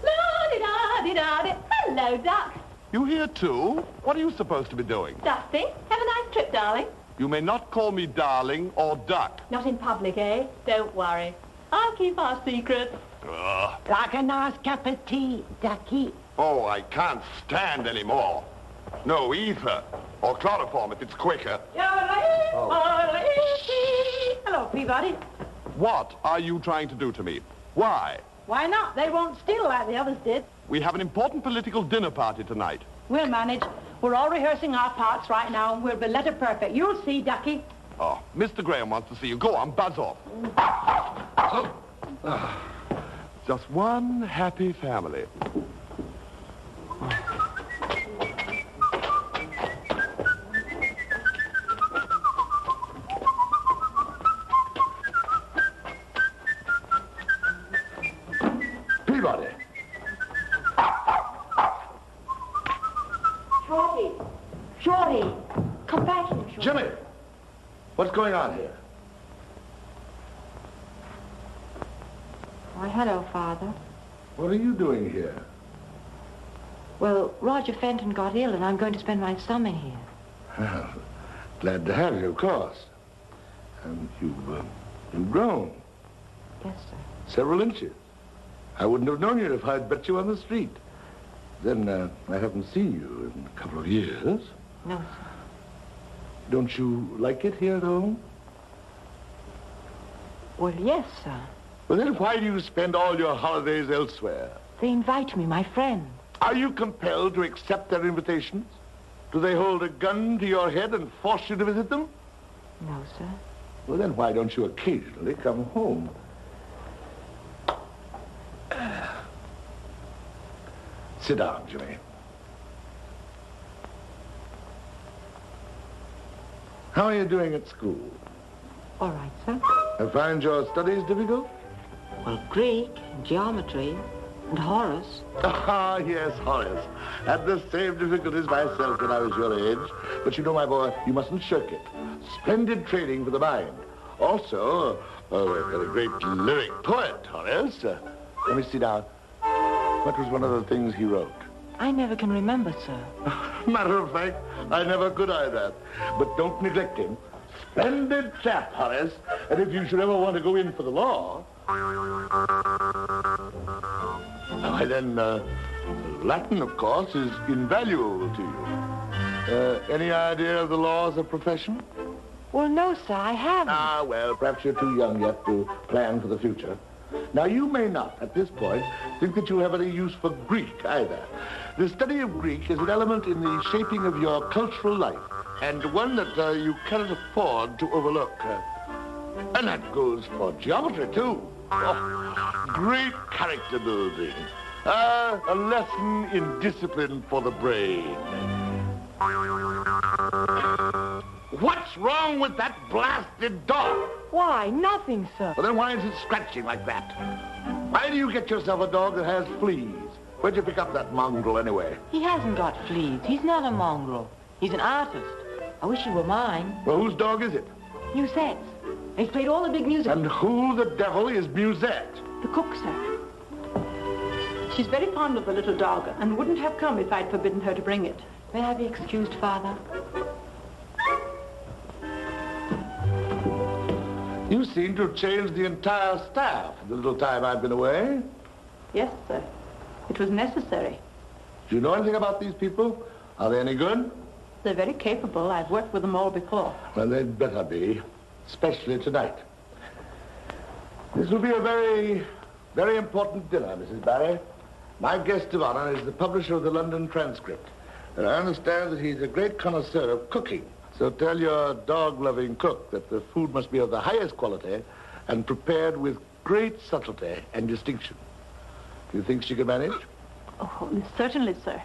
La-di-da-di-da-di. Hello, Duck. You here too? What are you supposed to be doing? Dusty. Have a nice trip, darling. You may not call me darling or duck. Not in public, eh? Don't worry. I'll keep our secret. Ugh. Like a nice cup of tea, Ducky. Oh, I can't stand any more. No ether. Or chloroform if it's quicker. Hello, Peabody. What are you trying to do to me? Why? Why not? They won't steal like the others did. We have an important political dinner party tonight. We'll manage. We're all rehearsing our parts right now, and we'll be letter perfect. You'll see, Ducky. Oh, Mr. Graham wants to see you. Go on, buzz off. Just one happy family. Peabody. Shorty, come back here, Shorty. Jimmy, what's going on here? Why, hello, Father. What are you doing here? Well, Roger Fenton got ill, and I'm going to spend my summer here. Well, glad to have you, of course. And you've grown. Yes, sir. Several inches. I wouldn't have known you if I'd bet you on the street. Then I haven't seen you in a couple of years. No, sir. Don't you like it here at home? Well, yes, sir. Well, then why do you spend all your holidays elsewhere? They invite me, my friend. Are you compelled to accept their invitations? Do they hold a gun to your head and force you to visit them? No, sir. Well, then why don't you occasionally come home? Sit down, Jimmy. How are you doing at school? All right, sir. I find your studies difficult? Well, Greek, and geometry, and Horace. Ah, yes, Horace. Had the same difficulties myself when I was your age. But you know, my boy, you mustn't shirk it. Splendid training for the mind. Also, we've got a great lyric poet, Horace. Let me see now. What was one of the things he wrote? I never can remember, sir. Matter of fact, I never could either. But don't neglect him. Splendid chap, Horace. And if you should ever want to go in for the law... Why then, Latin, of course, is invaluable to you. Any idea of the law as a profession? Well, no, sir, I haven't. Ah, well, perhaps you're too young yet to plan for the future. Now, you may not, at this point, think that you have any use for Greek, either. The study of Greek is an element in the shaping of your cultural life, and one that you cannot afford to overlook. And that goes for geometry, too. Oh, great character building. A lesson in discipline for the brain. What's wrong with that blasted dog? Why, nothing, sir. Well, then why is it scratching like that? Why do you get yourself a dog that has fleas? Where'd you pick up that mongrel, anyway? He hasn't got fleas. He's not a mongrel. He's an artist. I wish he were mine. Well, whose dog is it? Musette's. He's played all the big music. And who the devil is Musette? The cook, sir. She's very fond of the little dog and wouldn't have come if I'd forbidden her to bring it. May I be excused, Father? You seem to have changed the entire staff in the little time I've been away. Yes, sir. It was necessary. Do you know anything about these people? Are they any good? They're very capable. I've worked with them all before. Well, they'd better be, especially tonight. This will be a very, very important dinner, Mrs. Barry. My guest of honor is the publisher of the London Transcript. And I understand that he's a great connoisseur of cooking. So tell your dog-loving cook that the food must be of the highest quality and prepared with great subtlety and distinction. Do you think she can manage? Oh, certainly, sir.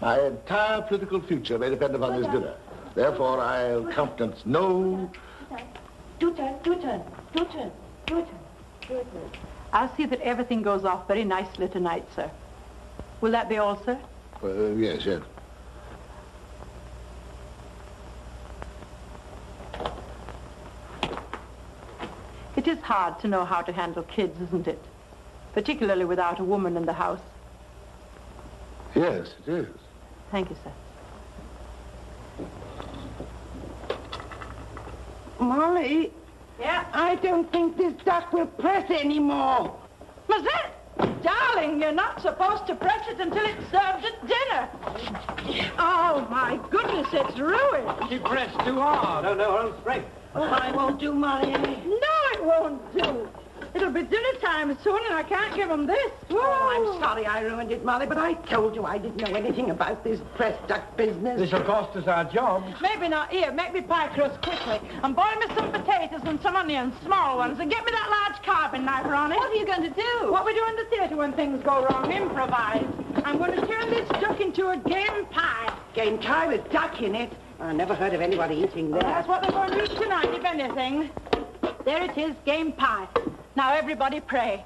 My entire political future may depend upon this dinner. Therefore, I'll countenance no... Do turn. I'll see that everything goes off very nicely tonight, sir. Will that be all, sir? Yes. It is hard to know how to handle kids, isn't it? Particularly without a woman in the house. Yes, it is. Thank you, sir. Molly? Yeah? I don't think this duck will press anymore. Mazette! Darling, you're not supposed to press it until it's served at dinner. Oh, my goodness, it's ruined. She pressed too hard. Oh, no, hold straight. Oh, I won't do, Molly. No, it won't do. It'll be dinner time soon, and I can't give them this. Oh, I'm sorry I ruined it, Molly, but I told you I didn't know anything about this pressed duck business. This'll cost us our job. Maybe not. Here, make me pie crust quickly. And boil me some potatoes and some onions, small ones, and get me that large carving knife, Ronnie. What are you going to do? What we do in the theatre when things go wrong. Improvise. I'm going to turn this duck into a game pie. Game pie with duck in it? I never heard of anybody eating that. That's what they're going to eat tonight, if anything. There it is, game pie. Now, everybody pray.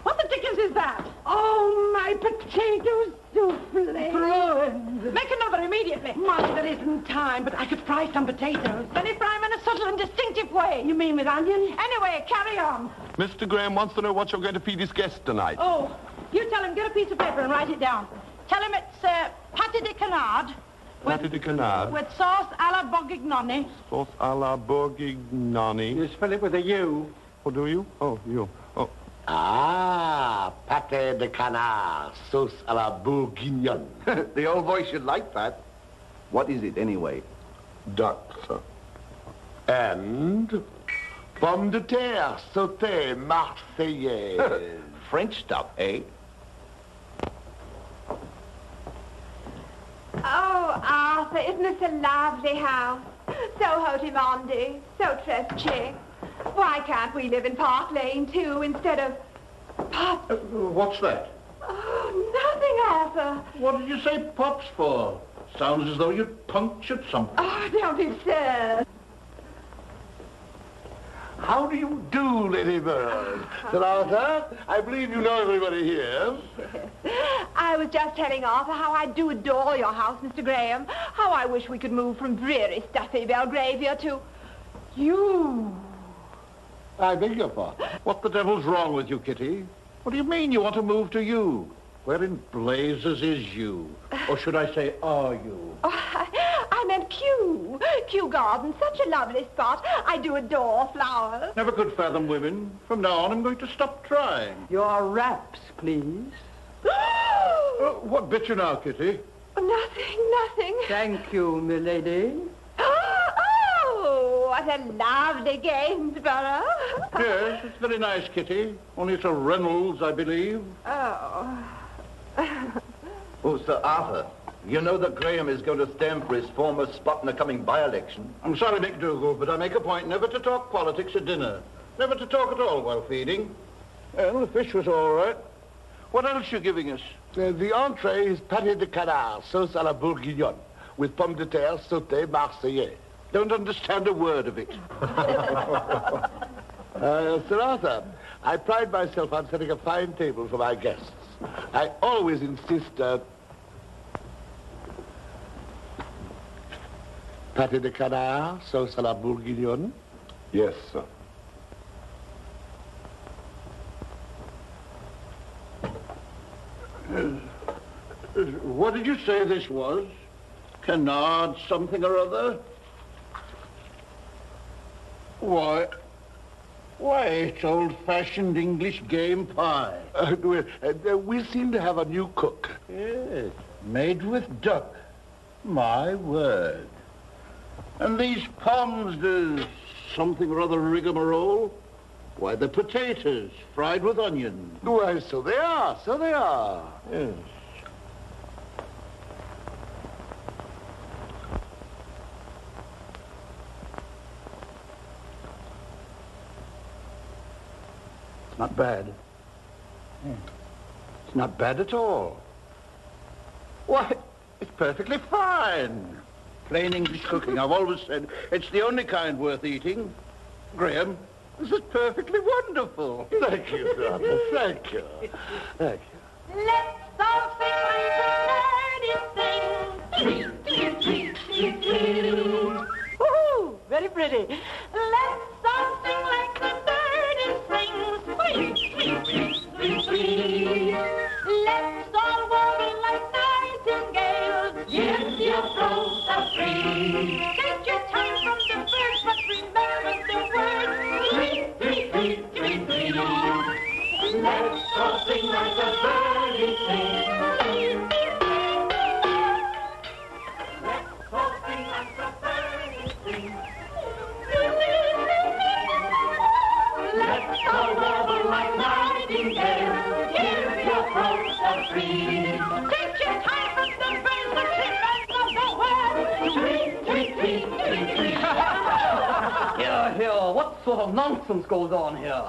What the dickens is that? Oh, my potato souffle. Ruined. Make another immediately. Molly, there isn't time, but I could fry some potatoes. Then you fry them in a subtle and distinctive way. You mean with onions? Anyway, carry on. Mr. Graham wants to know what you're going to feed his guests tonight. Oh, you tell him, get a piece of paper and write it down. Tell him it's pâté de canard. Pâté de canard. With sauce à la bourguignonne. Sauce à la bourguignonne. You spell it with a U. Oh, do you? Oh, you. Oh. Ah, pâté de canard, sauce à la bourguignonne. The old boy should like that. What is it, anyway? Duck, sir. And pomme de terre sautée marseillaise. French stuff, eh? Oh, Arthur, isn't this a lovely house? So hoty-mondy, so très-chic. Why can't we live in Park Lane, too, instead of... Pops? What's that? Oh, nothing, Arthur. What did you say pops for? Sounds as though you'd punctured something. Oh, don't be sad. How do you do, Lady Burroughs? Sir Arthur, I believe you know everybody here. I was just telling Arthur how I do adore your house, Mr. Graham. How I wish we could move from dreary, stuffy Belgravia to... you. I beg your pardon. What the devil's wrong with you, Kitty? What do you mean you want to move to you? Where in blazes is you? Or should I say, are you? Oh, I meant Kew. Kew Garden, such a lovely spot. I do adore flowers. Never could fathom women. From now on, I'm going to stop trying. Your wraps, please. What bit you now, Kitty? Nothing. Thank you, milady. Oh, what a lovely Gainsborough. Yes, it's very nice, Kitty. Only it's a Reynolds, I believe. Oh. Oh, Sir Arthur, you know that Graham is going to stand for his former spot in the coming by-election. I'm sorry, McDougal, but I make a point never to talk politics at dinner. Never to talk at all while feeding. Well, the fish was all right. What else are you giving us? The entree is pâté de canard, sauce à la bourguignonne, with pomme de terre sautée marseillaise. Don't understand a word of it. Sir Arthur, I pride myself on setting a fine table for my guests. I always insist, pâté de canard, sauce à la bourguignonne. Yes, sir. What did you say this was? Canard something or other? Why, it's old-fashioned English game pie. We seem to have a new cook. Yes, made with duck. My word. And these pommes de something or other rigmarole? Why, the potatoes, fried with onions. Why, so they are. Yes. It's not bad. It's not bad at all. Why, perfectly fine. Plain English cooking. I've always said it's the only kind worth eating. Graham, this is perfectly wonderful. Thank you, brother. Thank you. Thank you. Let's all sing like the birdies sing. Woohoo! Very pretty. Let's all sing like the birdies sing. Let's all warble like nightingales. Give your throat a free. Take your time from the birds, but remember the words. Let's all sing like the birdies sing. Let's all sing like the birdies sing. Let's all warble like nightingales. Give your throats a free. Take your time from the birds, but remember the words. Tweet, tweet, tweet, tweet, tweet. Here, what sort of nonsense goes on here?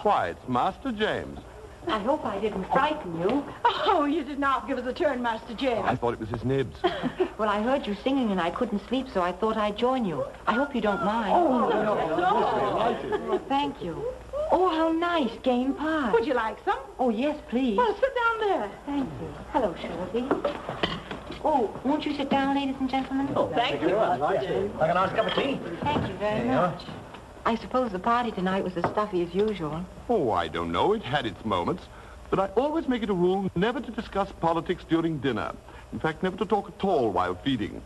Why, it's Master James. I hope I didn't frighten you. Oh, you did not give us a turn, Master James. I thought it was his nibs. Well, I heard you singing and I couldn't sleep, so I thought I'd join you. I hope you don't mind. Oh, no. Well, thank you. Oh, how nice, game pie. Would you like some? Oh, yes, please. Well, sit down there. Thank you. Hello, Shirley. Oh, won't you sit down, ladies and gentlemen? Oh, thank you. Like a nice cup of tea. Thank you very much. I suppose the party tonight was as stuffy as usual. Oh, I don't know. It had its moments. But I always make it a rule never to discuss politics during dinner. In fact, never to talk at all while feeding.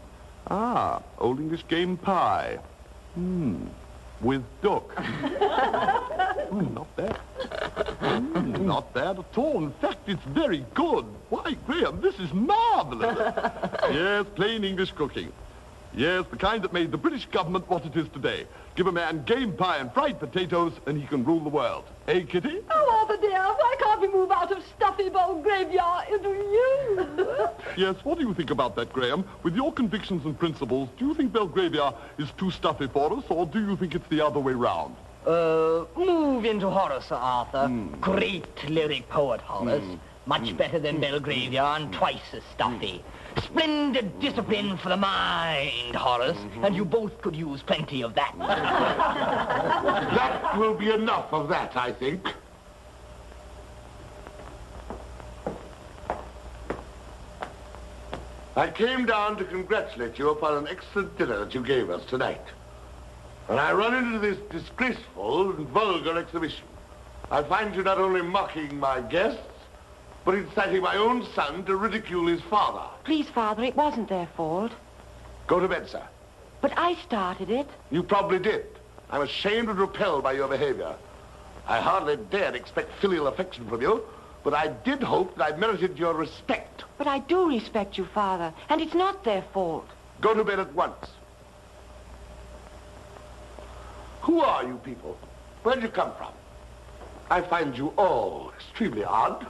Ah, old English game pie. With duck. Not bad. Not bad at all. In fact, it's very good. Why, Graham, this is marvelous. Yes, plain English cooking. Yes, the kind that made the British government what it is today. Give a man game pie and fried potatoes, and he can rule the world. Eh, Kitty? Oh, Arthur, dear, why can't we move out of stuffy Bowl Graveyard into you? Yes, what do you think about that, Graham? With your convictions and principles, do you think Belgravia is too stuffy for us, or do you think it's the other way round? Move into Horace, Sir Arthur. Great lyric poet, Horace. Much better than Belgravia and twice as stuffy. Splendid discipline for the mind, Horace, and you both could use plenty of that. That will be enough of that, I think. I came down to congratulate you upon an excellent dinner that you gave us tonight. And I run into this disgraceful and vulgar exhibition. I find you not only mocking my guests, but inciting my own son to ridicule his father. Please, Father, it wasn't their fault. Go to bed, sir. But I started it. You probably did. I'm ashamed and repelled by your behavior. I hardly dared expect filial affection from you, but I did hope that I merited your respect. But I do respect you, Father, and it's not their fault. Go to bed at once. Who are you people? Where did you come from? I find you all extremely odd.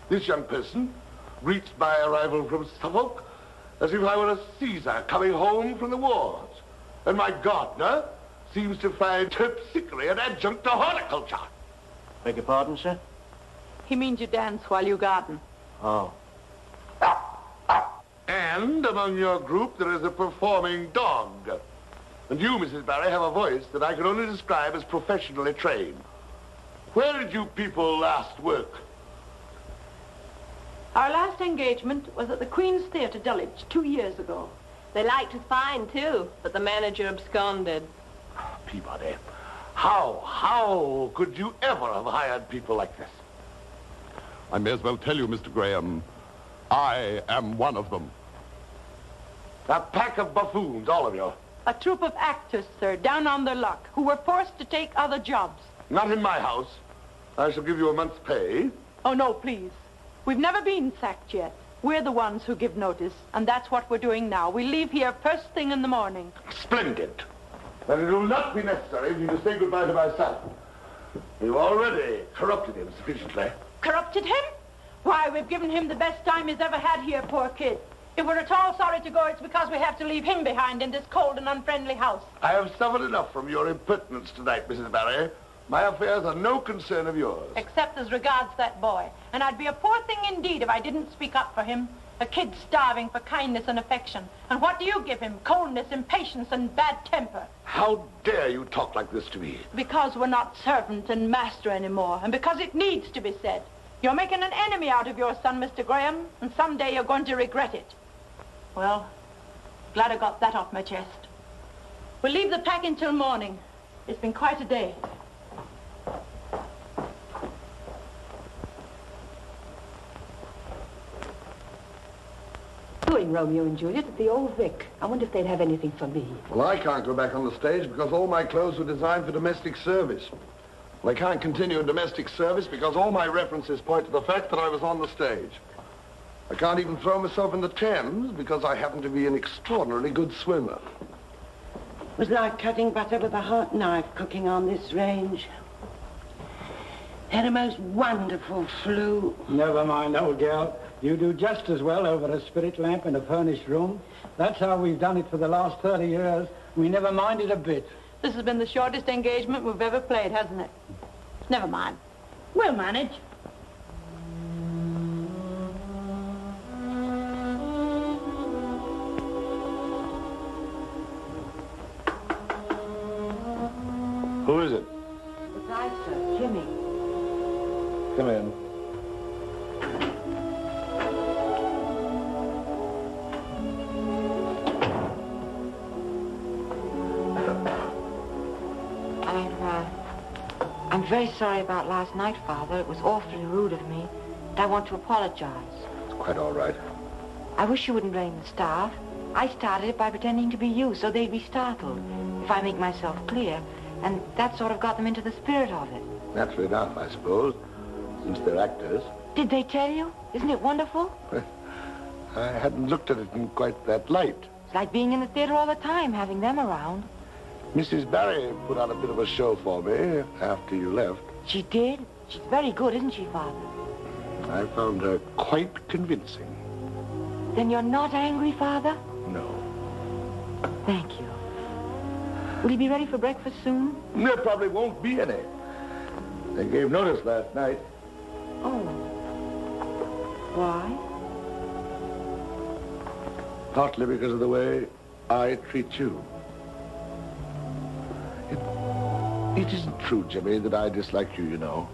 This young person greets my arrival from Suffolk as if I were a Caesar coming home from the wars. And my gardener seems to find terpsichore an adjunct to horticulture. Beg your pardon, sir? He means you dance while you garden. Oh. And among your group there is a performing dog. And you, Mrs. Barry, have a voice that I can only describe as professionally trained. Where did you people last work? Our last engagement was at the Queen's Theatre, Dulwich, 2 years ago. They liked us fine, too, but the manager absconded. Peabody, how could you ever have hired people like this? I may as well tell you, Mr. Graham, I am one of them. A pack of buffoons, all of you. A troupe of actors, sir, down on their luck, who were forced to take other jobs. Not in my house. I shall give you a month's pay. Oh, no, please. We've never been sacked yet. We're the ones who give notice, and that's what we're doing now. We leave here first thing in the morning. Splendid. Then it will not be necessary for you to say goodbye to my son. You've already corrupted him sufficiently. Corrupted him? Why, we've given him the best time he's ever had here, poor kid. If we're at all sorry to go, it's because we have to leave him behind in this cold and unfriendly house. I have suffered enough from your impertinence tonight, Mrs. Barry. My affairs are no concern of yours. Except as regards that boy. And I'd be a poor thing indeed if I didn't speak up for him. A kid starving for kindness and affection. And what do you give him? Coldness, impatience, and bad temper. How dare you talk like this to me? Because we're not servant and master anymore, and because it needs to be said. You're making an enemy out of your son, Mr. Graham, and someday you're going to regret it. Well, glad I got that off my chest. We'll leave the packing till morning. It's been quite a day. Doing Romeo and Juliet at the Old Vic. I wonder if they'd have anything for me. Well, I can't go back on the stage because all my clothes were designed for domestic service. Well, I can't continue in domestic service because all my references point to the fact that I was on the stage. I can't even throw myself in the Thames because I happen to be an extraordinarily good swimmer. It was like cutting butter with a hot knife cooking on this range. Had a most wonderful flu. Never mind, old gal. You do just as well over a spirit lamp in a furnished room. That's how we've done it for the last 30 years. We never minded a bit. This has been the shortest engagement we've ever played, hasn't it? Never mind. We'll manage. Who is it? It's I, sir. Jimmy. Come in. I'm very sorry about last night, Father. It was awfully rude of me. And I want to apologize. It's quite all right. I wish you wouldn't blame the staff. I started it by pretending to be you, so they'd be startled if I make myself clear. And that sort of got them into the spirit of it. Naturally enough, I suppose, since they're actors. Did they tell you? Isn't it wonderful? I hadn't looked at it in quite that light. It's like being in the theater all the time, having them around. Mrs. Barry put on a bit of a show for me after you left. She did? She's very good, isn't she, Father? I found her quite convincing. Then you're not angry, Father? No. Thank you. Will you be ready for breakfast soon? There probably won't be any. They gave notice last night. Oh. Why? Partly because of the way I treat you. It isn't true, Jimmy, that I dislike you, you know.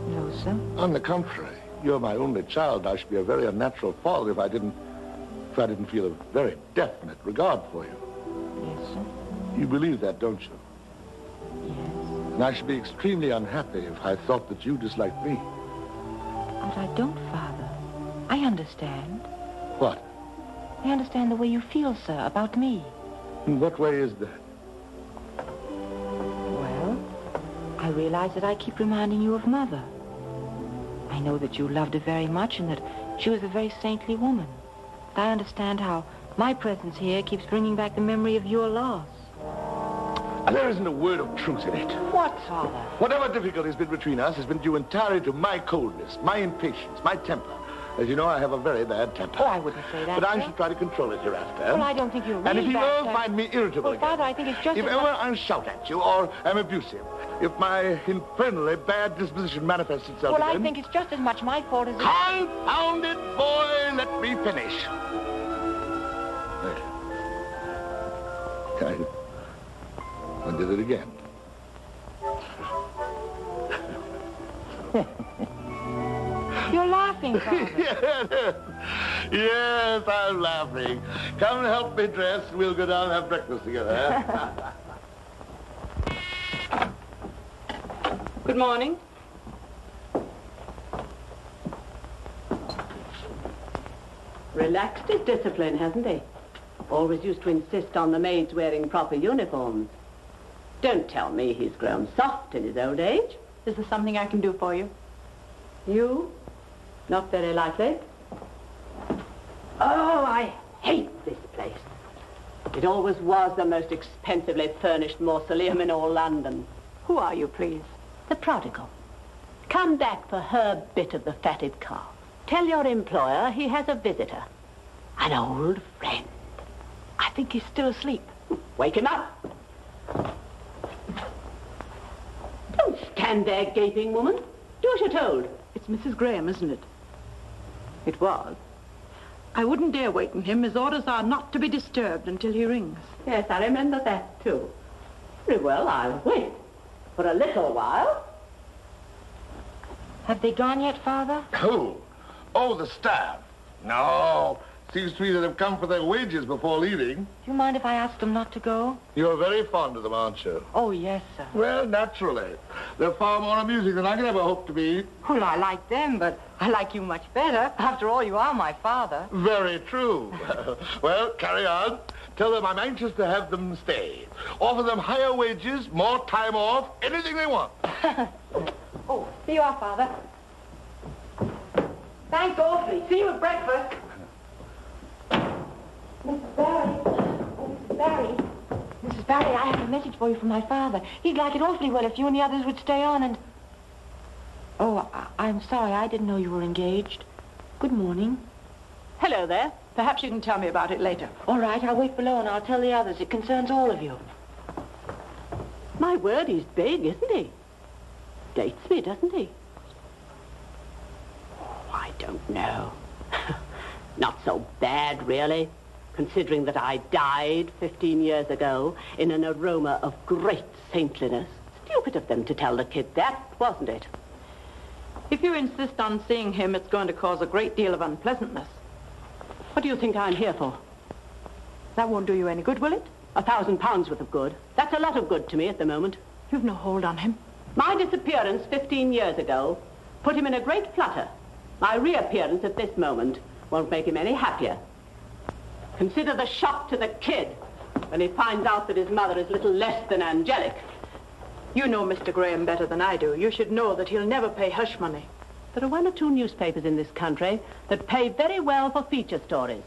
No, sir. On the contrary, you're my only child. I should be a very unnatural father if I didn't feel a very definite regard for you. Yes, sir. You believe that, don't you? Yes. And I should be extremely unhappy if I thought that you disliked me. But I don't, Father. I understand. What? I understand the way you feel, sir, about me. In what way is that? I realize that I keep reminding you of Mother. I know that you loved her very much and that she was a very saintly woman. But I understand how my presence here keeps bringing back the memory of your loss. There isn't a word of truth in it. What, Father? Whatever difficulty has been between us has been due entirely to my coldness, my impatience, my temper. As you know, I have a very bad temper. Oh, I wouldn't say that, But I sir. shall try to control it hereafter. Well, I don't think you're really And if you bad, ever sir. find me irritable Well, Father, I think it's just if as ever much- I shout at you or am abusive, if my infernally bad disposition manifests itself Well, again... I think it's just as much my fault as... Confound it, boy! Let me finish. I did it again. You're laughing, Father. Yes, I'm laughing. Come and help me dress. We'll go down and have breakfast together. Good morning. Relaxed his discipline, hasn't he? Always used to insist on the maids wearing proper uniforms. Don't tell me he's grown soft in his old age. Is there something I can do for you? You? Not very likely. Oh, I hate this place. It always was the most expensively furnished mausoleum in all London. Who are you, please? The prodigal. Come back for her bit of the fatted calf. Tell your employer he has a visitor. An old friend. I think he's still asleep. Wake him up. Don't stand there gaping, woman. Do as you're told. It's Mrs. Graham, isn't it? It was. I wouldn't dare waken him. His orders are not to be disturbed until he rings. Yes, I remember that, too. Very well, I'll wait. For a little while. Have they gone yet, Father? Who? Oh, the staff. No. Seems to me that they've come for their wages before leaving. Do you mind if I ask them not to go? You're very fond of them, aren't you? Oh, yes, sir. Well, naturally. They're far more amusing than I could ever hope to be. Well, I like them, but I like you much better. After all, you are my father. Very true. Well, carry on. Tell them I'm anxious to have them stay. Offer them higher wages, more time off, anything they want. Oh, here you are, Father. Thanks awfully. See you at breakfast. Mrs. Barry. Oh, Mrs. Barry. Mrs. Barry, I have a message for you from my father. He'd like it awfully well if you and the others would stay on and... Oh, I'm sorry. I didn't know you were engaged. Good morning. Hello there. Perhaps you can tell me about it later. All right, I'll wait below and I'll tell the others. It concerns all of you. My word, he's big, isn't he? Dates me, doesn't he? Oh, I don't know. Not so bad, really, considering that I died 15 years ago in an aroma of great saintliness. Stupid of them to tell the kid that, wasn't it? If you insist on seeing him, it's going to cause a great deal of unpleasantness. What do you think I'm here for? That won't do you any good, will it? £1,000 worth of good. That's a lot of good to me at the moment. You've no hold on him. My disappearance 15 years ago put him in a great flutter. My reappearance at this moment won't make him any happier. Consider the shock to the kid when he finds out that his mother is little less than angelic. You know Mr. Graham better than I do. You should know that he'll never pay hush money. There are 1 or 2 newspapers in this country that pay very well for feature stories.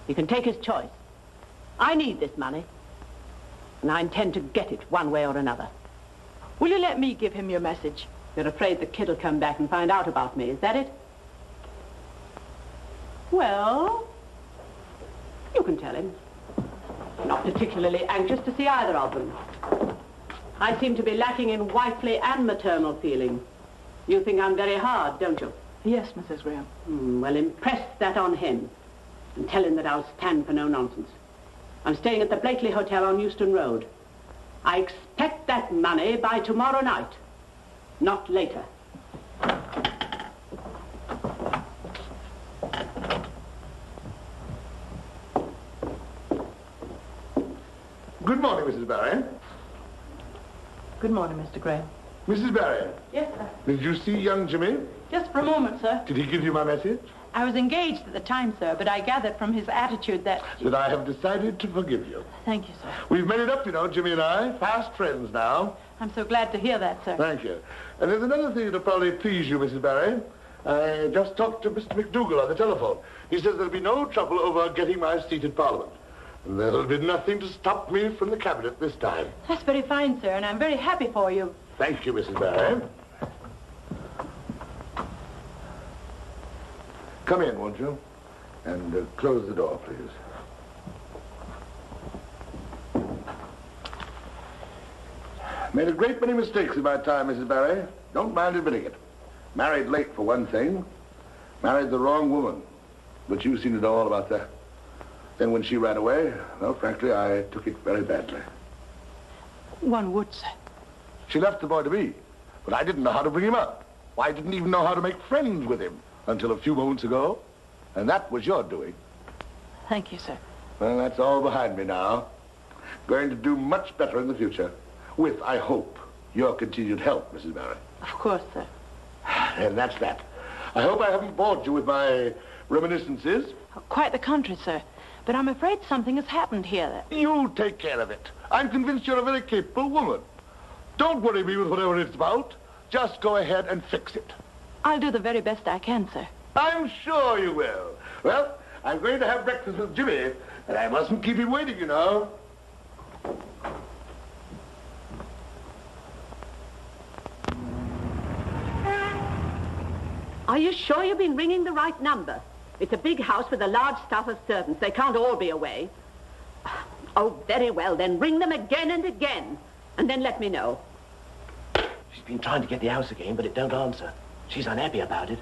He can take his choice. I need this money, and I intend to get it one way or another. Will you let me give him your message? You're afraid the kid will come back and find out about me, is that it? Well, you can tell him. I'm not particularly anxious to see either of them. I seem to be lacking in wifely and maternal feeling. You think I'm very hard, don't you? Yes, Mrs. Graham. Well, impress that on him and tell him that I'll stand for no nonsense. I'm staying at the Blakely Hotel on Euston Road. I expect that money by tomorrow night, not later. Good morning, Mrs. Barry. Good morning, Mr. Graham. Mrs. Barry. Yes, sir. Did you see young Jimmy? Just for a moment, sir. Did he give you my message? I was engaged at the time, sir, but I gathered from his attitude that... That I have decided to forgive you. Thank you, sir. We've made it up, you know, Jimmy and I. Fast friends now. I'm so glad to hear that, sir. Thank you. And there's another thing that'll probably please you, Mrs. Barry. I just talked to Mr. McDowall on the telephone. He says there'll be no trouble over getting my seat in Parliament. And there'll be nothing to stop me from the Cabinet this time. That's very fine, sir, and I'm very happy for you. Thank you, Mrs. Barry. Come in, won't you? And close the door, please. Made a great many mistakes in my time, Mrs. Barry. Don't mind admitting it. Married late, for one thing. Married the wrong woman. But you've seen it all about that. Then when she ran away, well, frankly, I took it very badly. One would, sir. She left the boy to me, but I didn't know how to bring him up. I didn't even know how to make friends with him until a few moments ago. And that was your doing. Thank you, sir. Well, that's all behind me now. Going to do much better in the future. With, I hope, your continued help, Mrs. Barry. Of course, sir. And that's that. I hope I haven't bored you with my reminiscences. Quite the contrary, sir. But I'm afraid something has happened here. You take care of it. I'm convinced you're a very capable woman. Don't worry me with whatever it's about. Just go ahead and fix it. I'll do the very best I can, sir. I'm sure you will. Well, I'm going to have breakfast with Jimmy, and I mustn't keep him waiting, you know. Are you sure you've been ringing the right number? It's a big house with a large staff of servants. They can't all be away. Oh, very well, then ring them again and again, and then let me know. She's been trying to get the house again, but it don't answer. She's unhappy about it.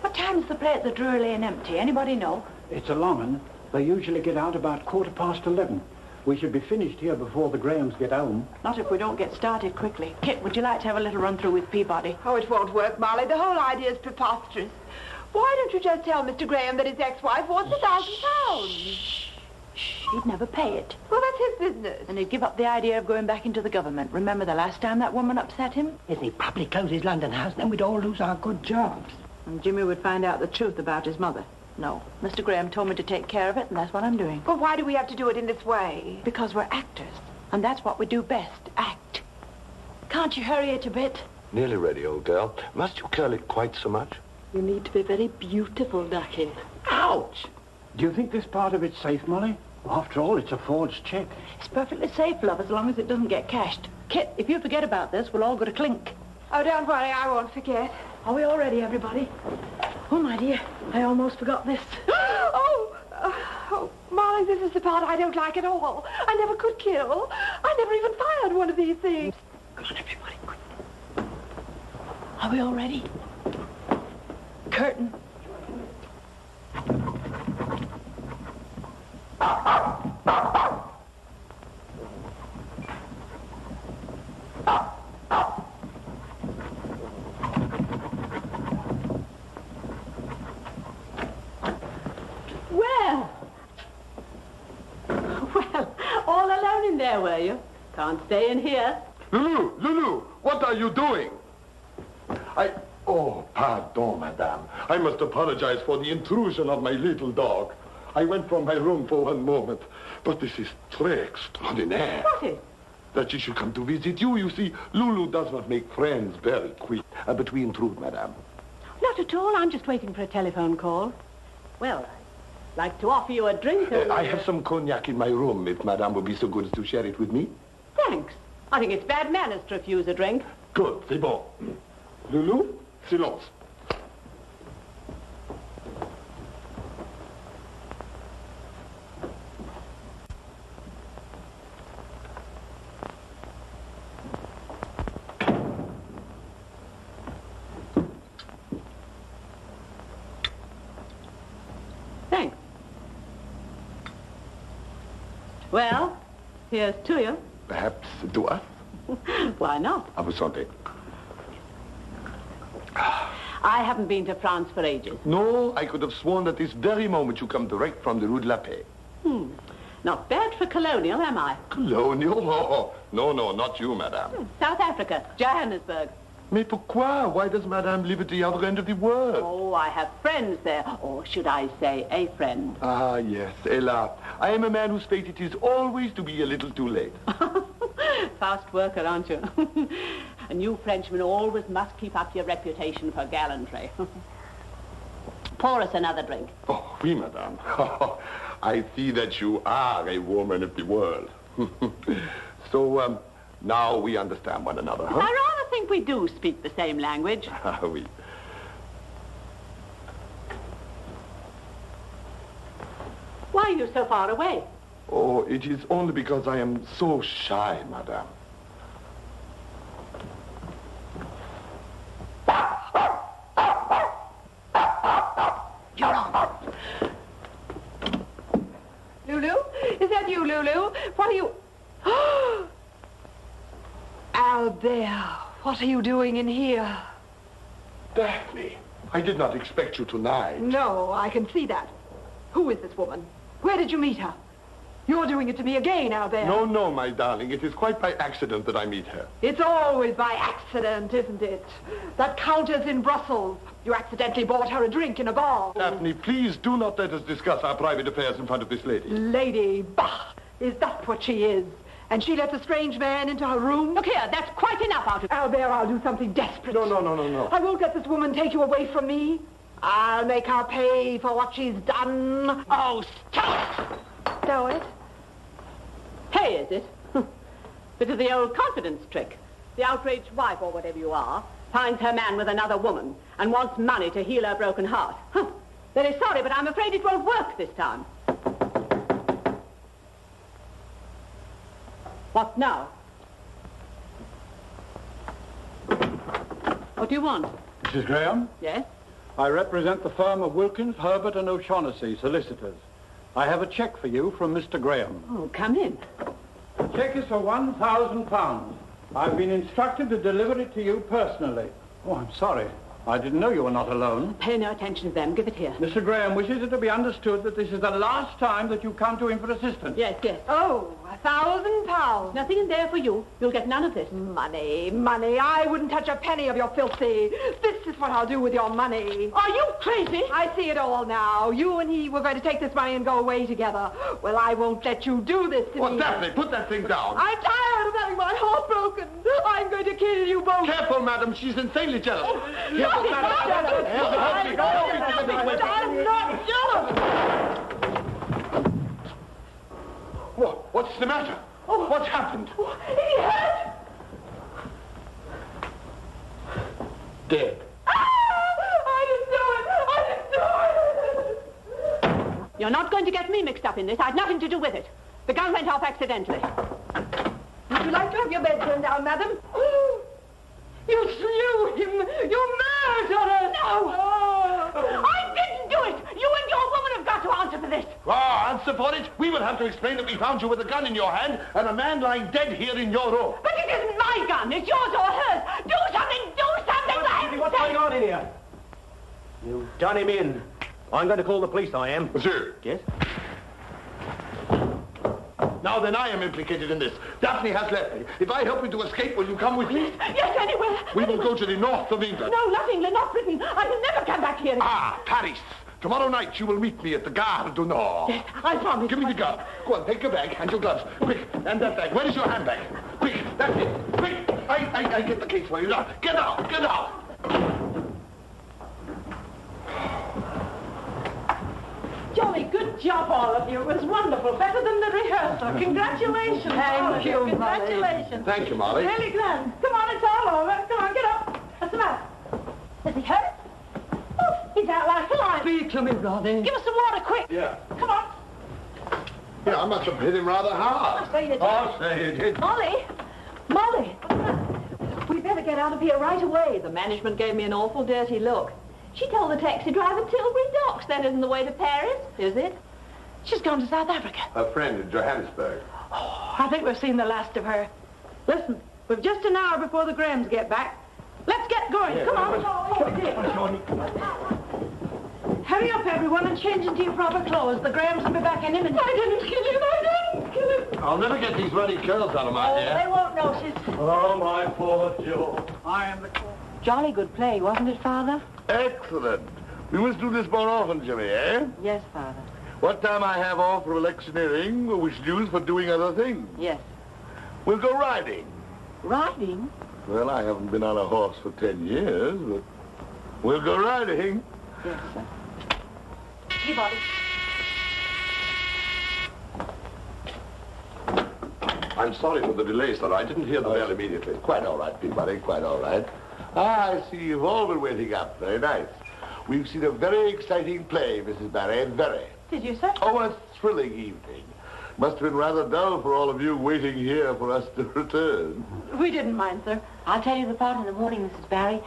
What time's the play at the Drury Lane empty? Anybody know? It's a long one. They usually get out about 11:15. We should be finished here before the Grahams get home. Not if we don't get started quickly. Kit, would you like to have a little run-through with Peabody? Oh, it won't work, Molly. The whole idea is preposterous. Why don't you just tell Mr. Graham that his ex-wife wants £1,000? He'd never pay it. Well, that's his business. And he'd give up the idea of going back into the government. Remember the last time that woman upset him? If he probably close his London house, then we'd all lose our good jobs. And Jimmy would find out the truth about his mother. No, Mr. Graham told me to take care of it, and that's what I'm doing. But why do we have to do it in this way? Because we're actors, and that's what we do best, act. Can't you hurry it a bit? Nearly ready, old girl. Must you curl it quite so much? You need to be very beautiful, Ducky. Ouch! Do you think this part of it's safe, Molly? After all, it's a forged check. It's perfectly safe, love, as long as it doesn't get cashed. Kit, if you forget about this, we'll all go to clink. Oh, don't worry, I won't forget. Are we all ready, everybody? Oh, my dear, I almost forgot this. Oh, Molly, this is the part I don't like at all. I never could kill. I never even fired one of these things. Come on, everybody, quick. Are we all ready? Curtain. Well, all alone in there, were you? Can't stay in here. Lulu, what are you doing? Oh, pardon, madame. I must apologize for the intrusion of my little dog. I went from my room for one moment, but this is très extraordinaire. What is? That she should come to visit you. You see, Lulu does not make friends very quick. But we intrude, madame. Not at all. I'm just waiting for a telephone call. Well, I'd like to offer you a drink. I have some cognac in my room, if madame would be so good as to share it with me. Thanks. I think it's bad manners to refuse a drink. Good, c'est bon. Lulu, silence. Thanks. Well, here's to you. Perhaps to us? Why not? À vous santé. I haven't been to France for ages. No, I could have sworn that this very moment you come direct from the Rue de la Paix. Not bad for colonial, am I? Colonial? Oh, no, not you, madame. South Africa, Johannesburg. Mais pourquoi? Why does madame live at the other end of the world? Oh, I have friends there. Or should I say, a friend. Ah, yes, hélas. I am a man whose fate it is always to be a little too late. Fast worker, aren't you? And you Frenchmen always must keep up your reputation for gallantry. Pour us another drink. Oh, oui, madame. I see that you are a woman of the world. So, now we understand one another, huh? I rather think we do speak the same language. Ah, oui. Why are you so far away? Oh, it is only because I am so shy, madame. You're on. Lulu? Is that you, Lulu? What are you... Albert, what are you doing in here? Daphne, I did not expect you tonight. No, I can see that. Who is this woman? Where did you meet her? You're doing it to me again, Albert. No, my darling. It is quite by accident that I meet her. It's always by accident, isn't it? That countess in Brussels. You accidentally bought her a drink in a bar. Daphne, please do not let us discuss our private affairs in front of this lady. Lady, bah! Is that what she is? And she lets a strange man into her room? Look here, that's quite enough out of... Albert, I'll do something desperate. No. I won't let this woman take you away from me. I'll make her pay for what she's done. Oh, stop! Know it? Hey, is it? Bit of the old confidence trick. The outraged wife, or whatever you are, finds her man with another woman and wants money to heal her broken heart. Very sorry, but I'm afraid it won't work this time. What now? What do you want? Mrs. Graham? Yes? I represent the firm of Wilkins, Herbert and O'Shaughnessy, solicitors. I have a cheque for you from Mr. Graham. Oh, come in. The cheque is for £1,000. I've been instructed to deliver it to you personally. Oh, I'm sorry. I didn't know you were not alone. Pay no attention to them. Give it here. Mr. Graham wishes it to be understood that this is the last time that you come to him for assistance. Yes, yes. Oh, £1,000. Nothing in there for you. You'll get none of this. Money, money. I wouldn't touch a penny of your filthy. This is what I'll do with your money. Are you crazy? I see it all now. You and he were going to take this money and go away together. Well, I won't let you do this to me. Well, Daphne, put that thing down. I'm tired of having my heart broken. I'm going to kill you both. Careful, madam. She's insanely jealous. I'm not jealous. What's the matter? What's happened? He had... Dead. I didn't do it. You're not going to get me mixed up in this. I had nothing to do with it. The gun went off accidentally. Would you like to have your bed turned down, madam? You slew him! You murderer! No! I didn't do it! You and your woman have got to answer for this! Answer for it? We will have to explain that we found you with a gun in your hand and a man lying dead here in your room. But it isn't my gun! It's yours or hers! Do something! Do something! What's going on in here? You've done him in. I'm going to call the police, I am. Monsieur. Yes? Now then, I am implicated in this. Daphne has left me. If I help you to escape, will you come with me? Yes, anywhere. We will go to the north of England. No, not England, not Britain. I will never come back here again. Paris. Tomorrow night you will meet me at the Gare du Nord. Yes, I promise. Give me the gun. Go on, take your bag and your gloves. Quick, and that bag. Where is your handbag? Quick, that's it. Quick. I get the case for you. Now, get out, get out. Jolly good job, all of you. It was wonderful. Better than the rehearsal. Congratulations. Thank you, Molly. Congratulations. Thank you, Molly. Really grand. Come on, it's all over. Come on, get up. What's the matter? Is he hurt? Oh, he's out like a lion. Speak to me, Roddy. Give us some water, quick. Yeah. Come on. Yeah, I must have hit him rather hard. I say you did. I'll say you did. Molly! Molly! We better get out of here right away. The management gave me an awful dirty look. She told the taxi driver Tilbury Docks. That isn't the way to Paris, is it? She's gone to South Africa. Her friend in Johannesburg. Oh, I think we've seen the last of her. Listen, we've just an hour before the Grahams get back. Let's get going. Yeah, Come on. Hurry up, everyone, and change into your proper clothes. The Grahams will be back any minute. I didn't kill him. I didn't kill him. I'll never get these ruddy curls out of my hair. They won't notice. Oh, my poor Joe. I am the cause. Jolly good play, wasn't it, Father? Excellent. We must do this more often, Jimmy, eh? Yes, Father. What time I have off for electioneering, we should use for doing other things. Yes. We'll go riding. Riding? Well, I haven't been on a horse for 10 years, but we'll go riding. Yes, sir. Peabody. I'm sorry for the delay, sir. I didn't hear the bell immediately. Quite all right, Peabody, quite all right. I see you've all been waiting up. Very nice. We've seen a very exciting play, Mrs. Barry, very. Did you, sir? Oh, a thrilling evening. Must have been rather dull for all of you waiting here for us to return. We didn't mind, sir. I'll tell you the part in the morning, Mrs. Barry.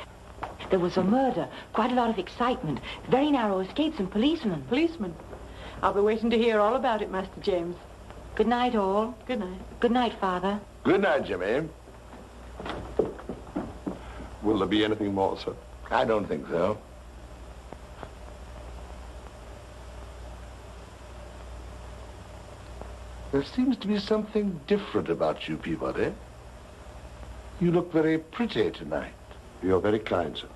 There was a murder, quite a lot of excitement, very narrow escapes and policemen. Policemen? I'll be waiting to hear all about it, Master James. Good night, all. Good night. Good night, Father. Good night, Jimmy. Will there be anything more, sir? I don't think so. There seems to be something different about you, Peabody. You look very pretty tonight. You're very kind, sir.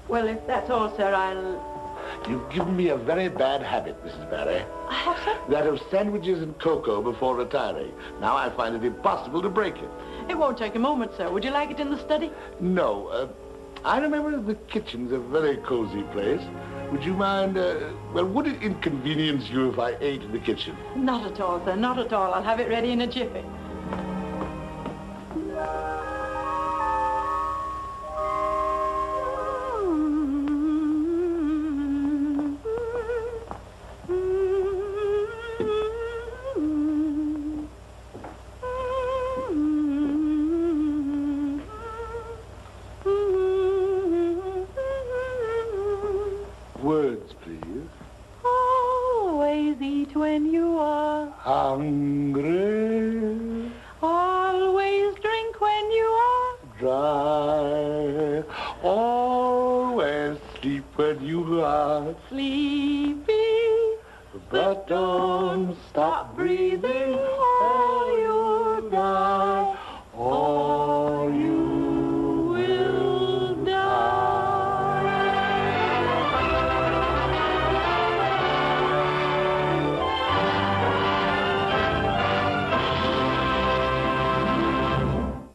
Well, if that's all, sir, I'll... You've given me a very bad habit, Mrs. Barry. I have, sir? That of sandwiches and cocoa before retiring. Now I find it impossible to break it. It won't take a moment, sir. Would you like it in the study? No. I remember the kitchen's a very cozy place. Would you mind, well, would it inconvenience you if I ate in the kitchen? Not at all, sir. Not at all. I'll have it ready in a jiffy. eat when you are hungry. Always drink when you are Dry. Always sleep when you are sleepy. but don't stop breathing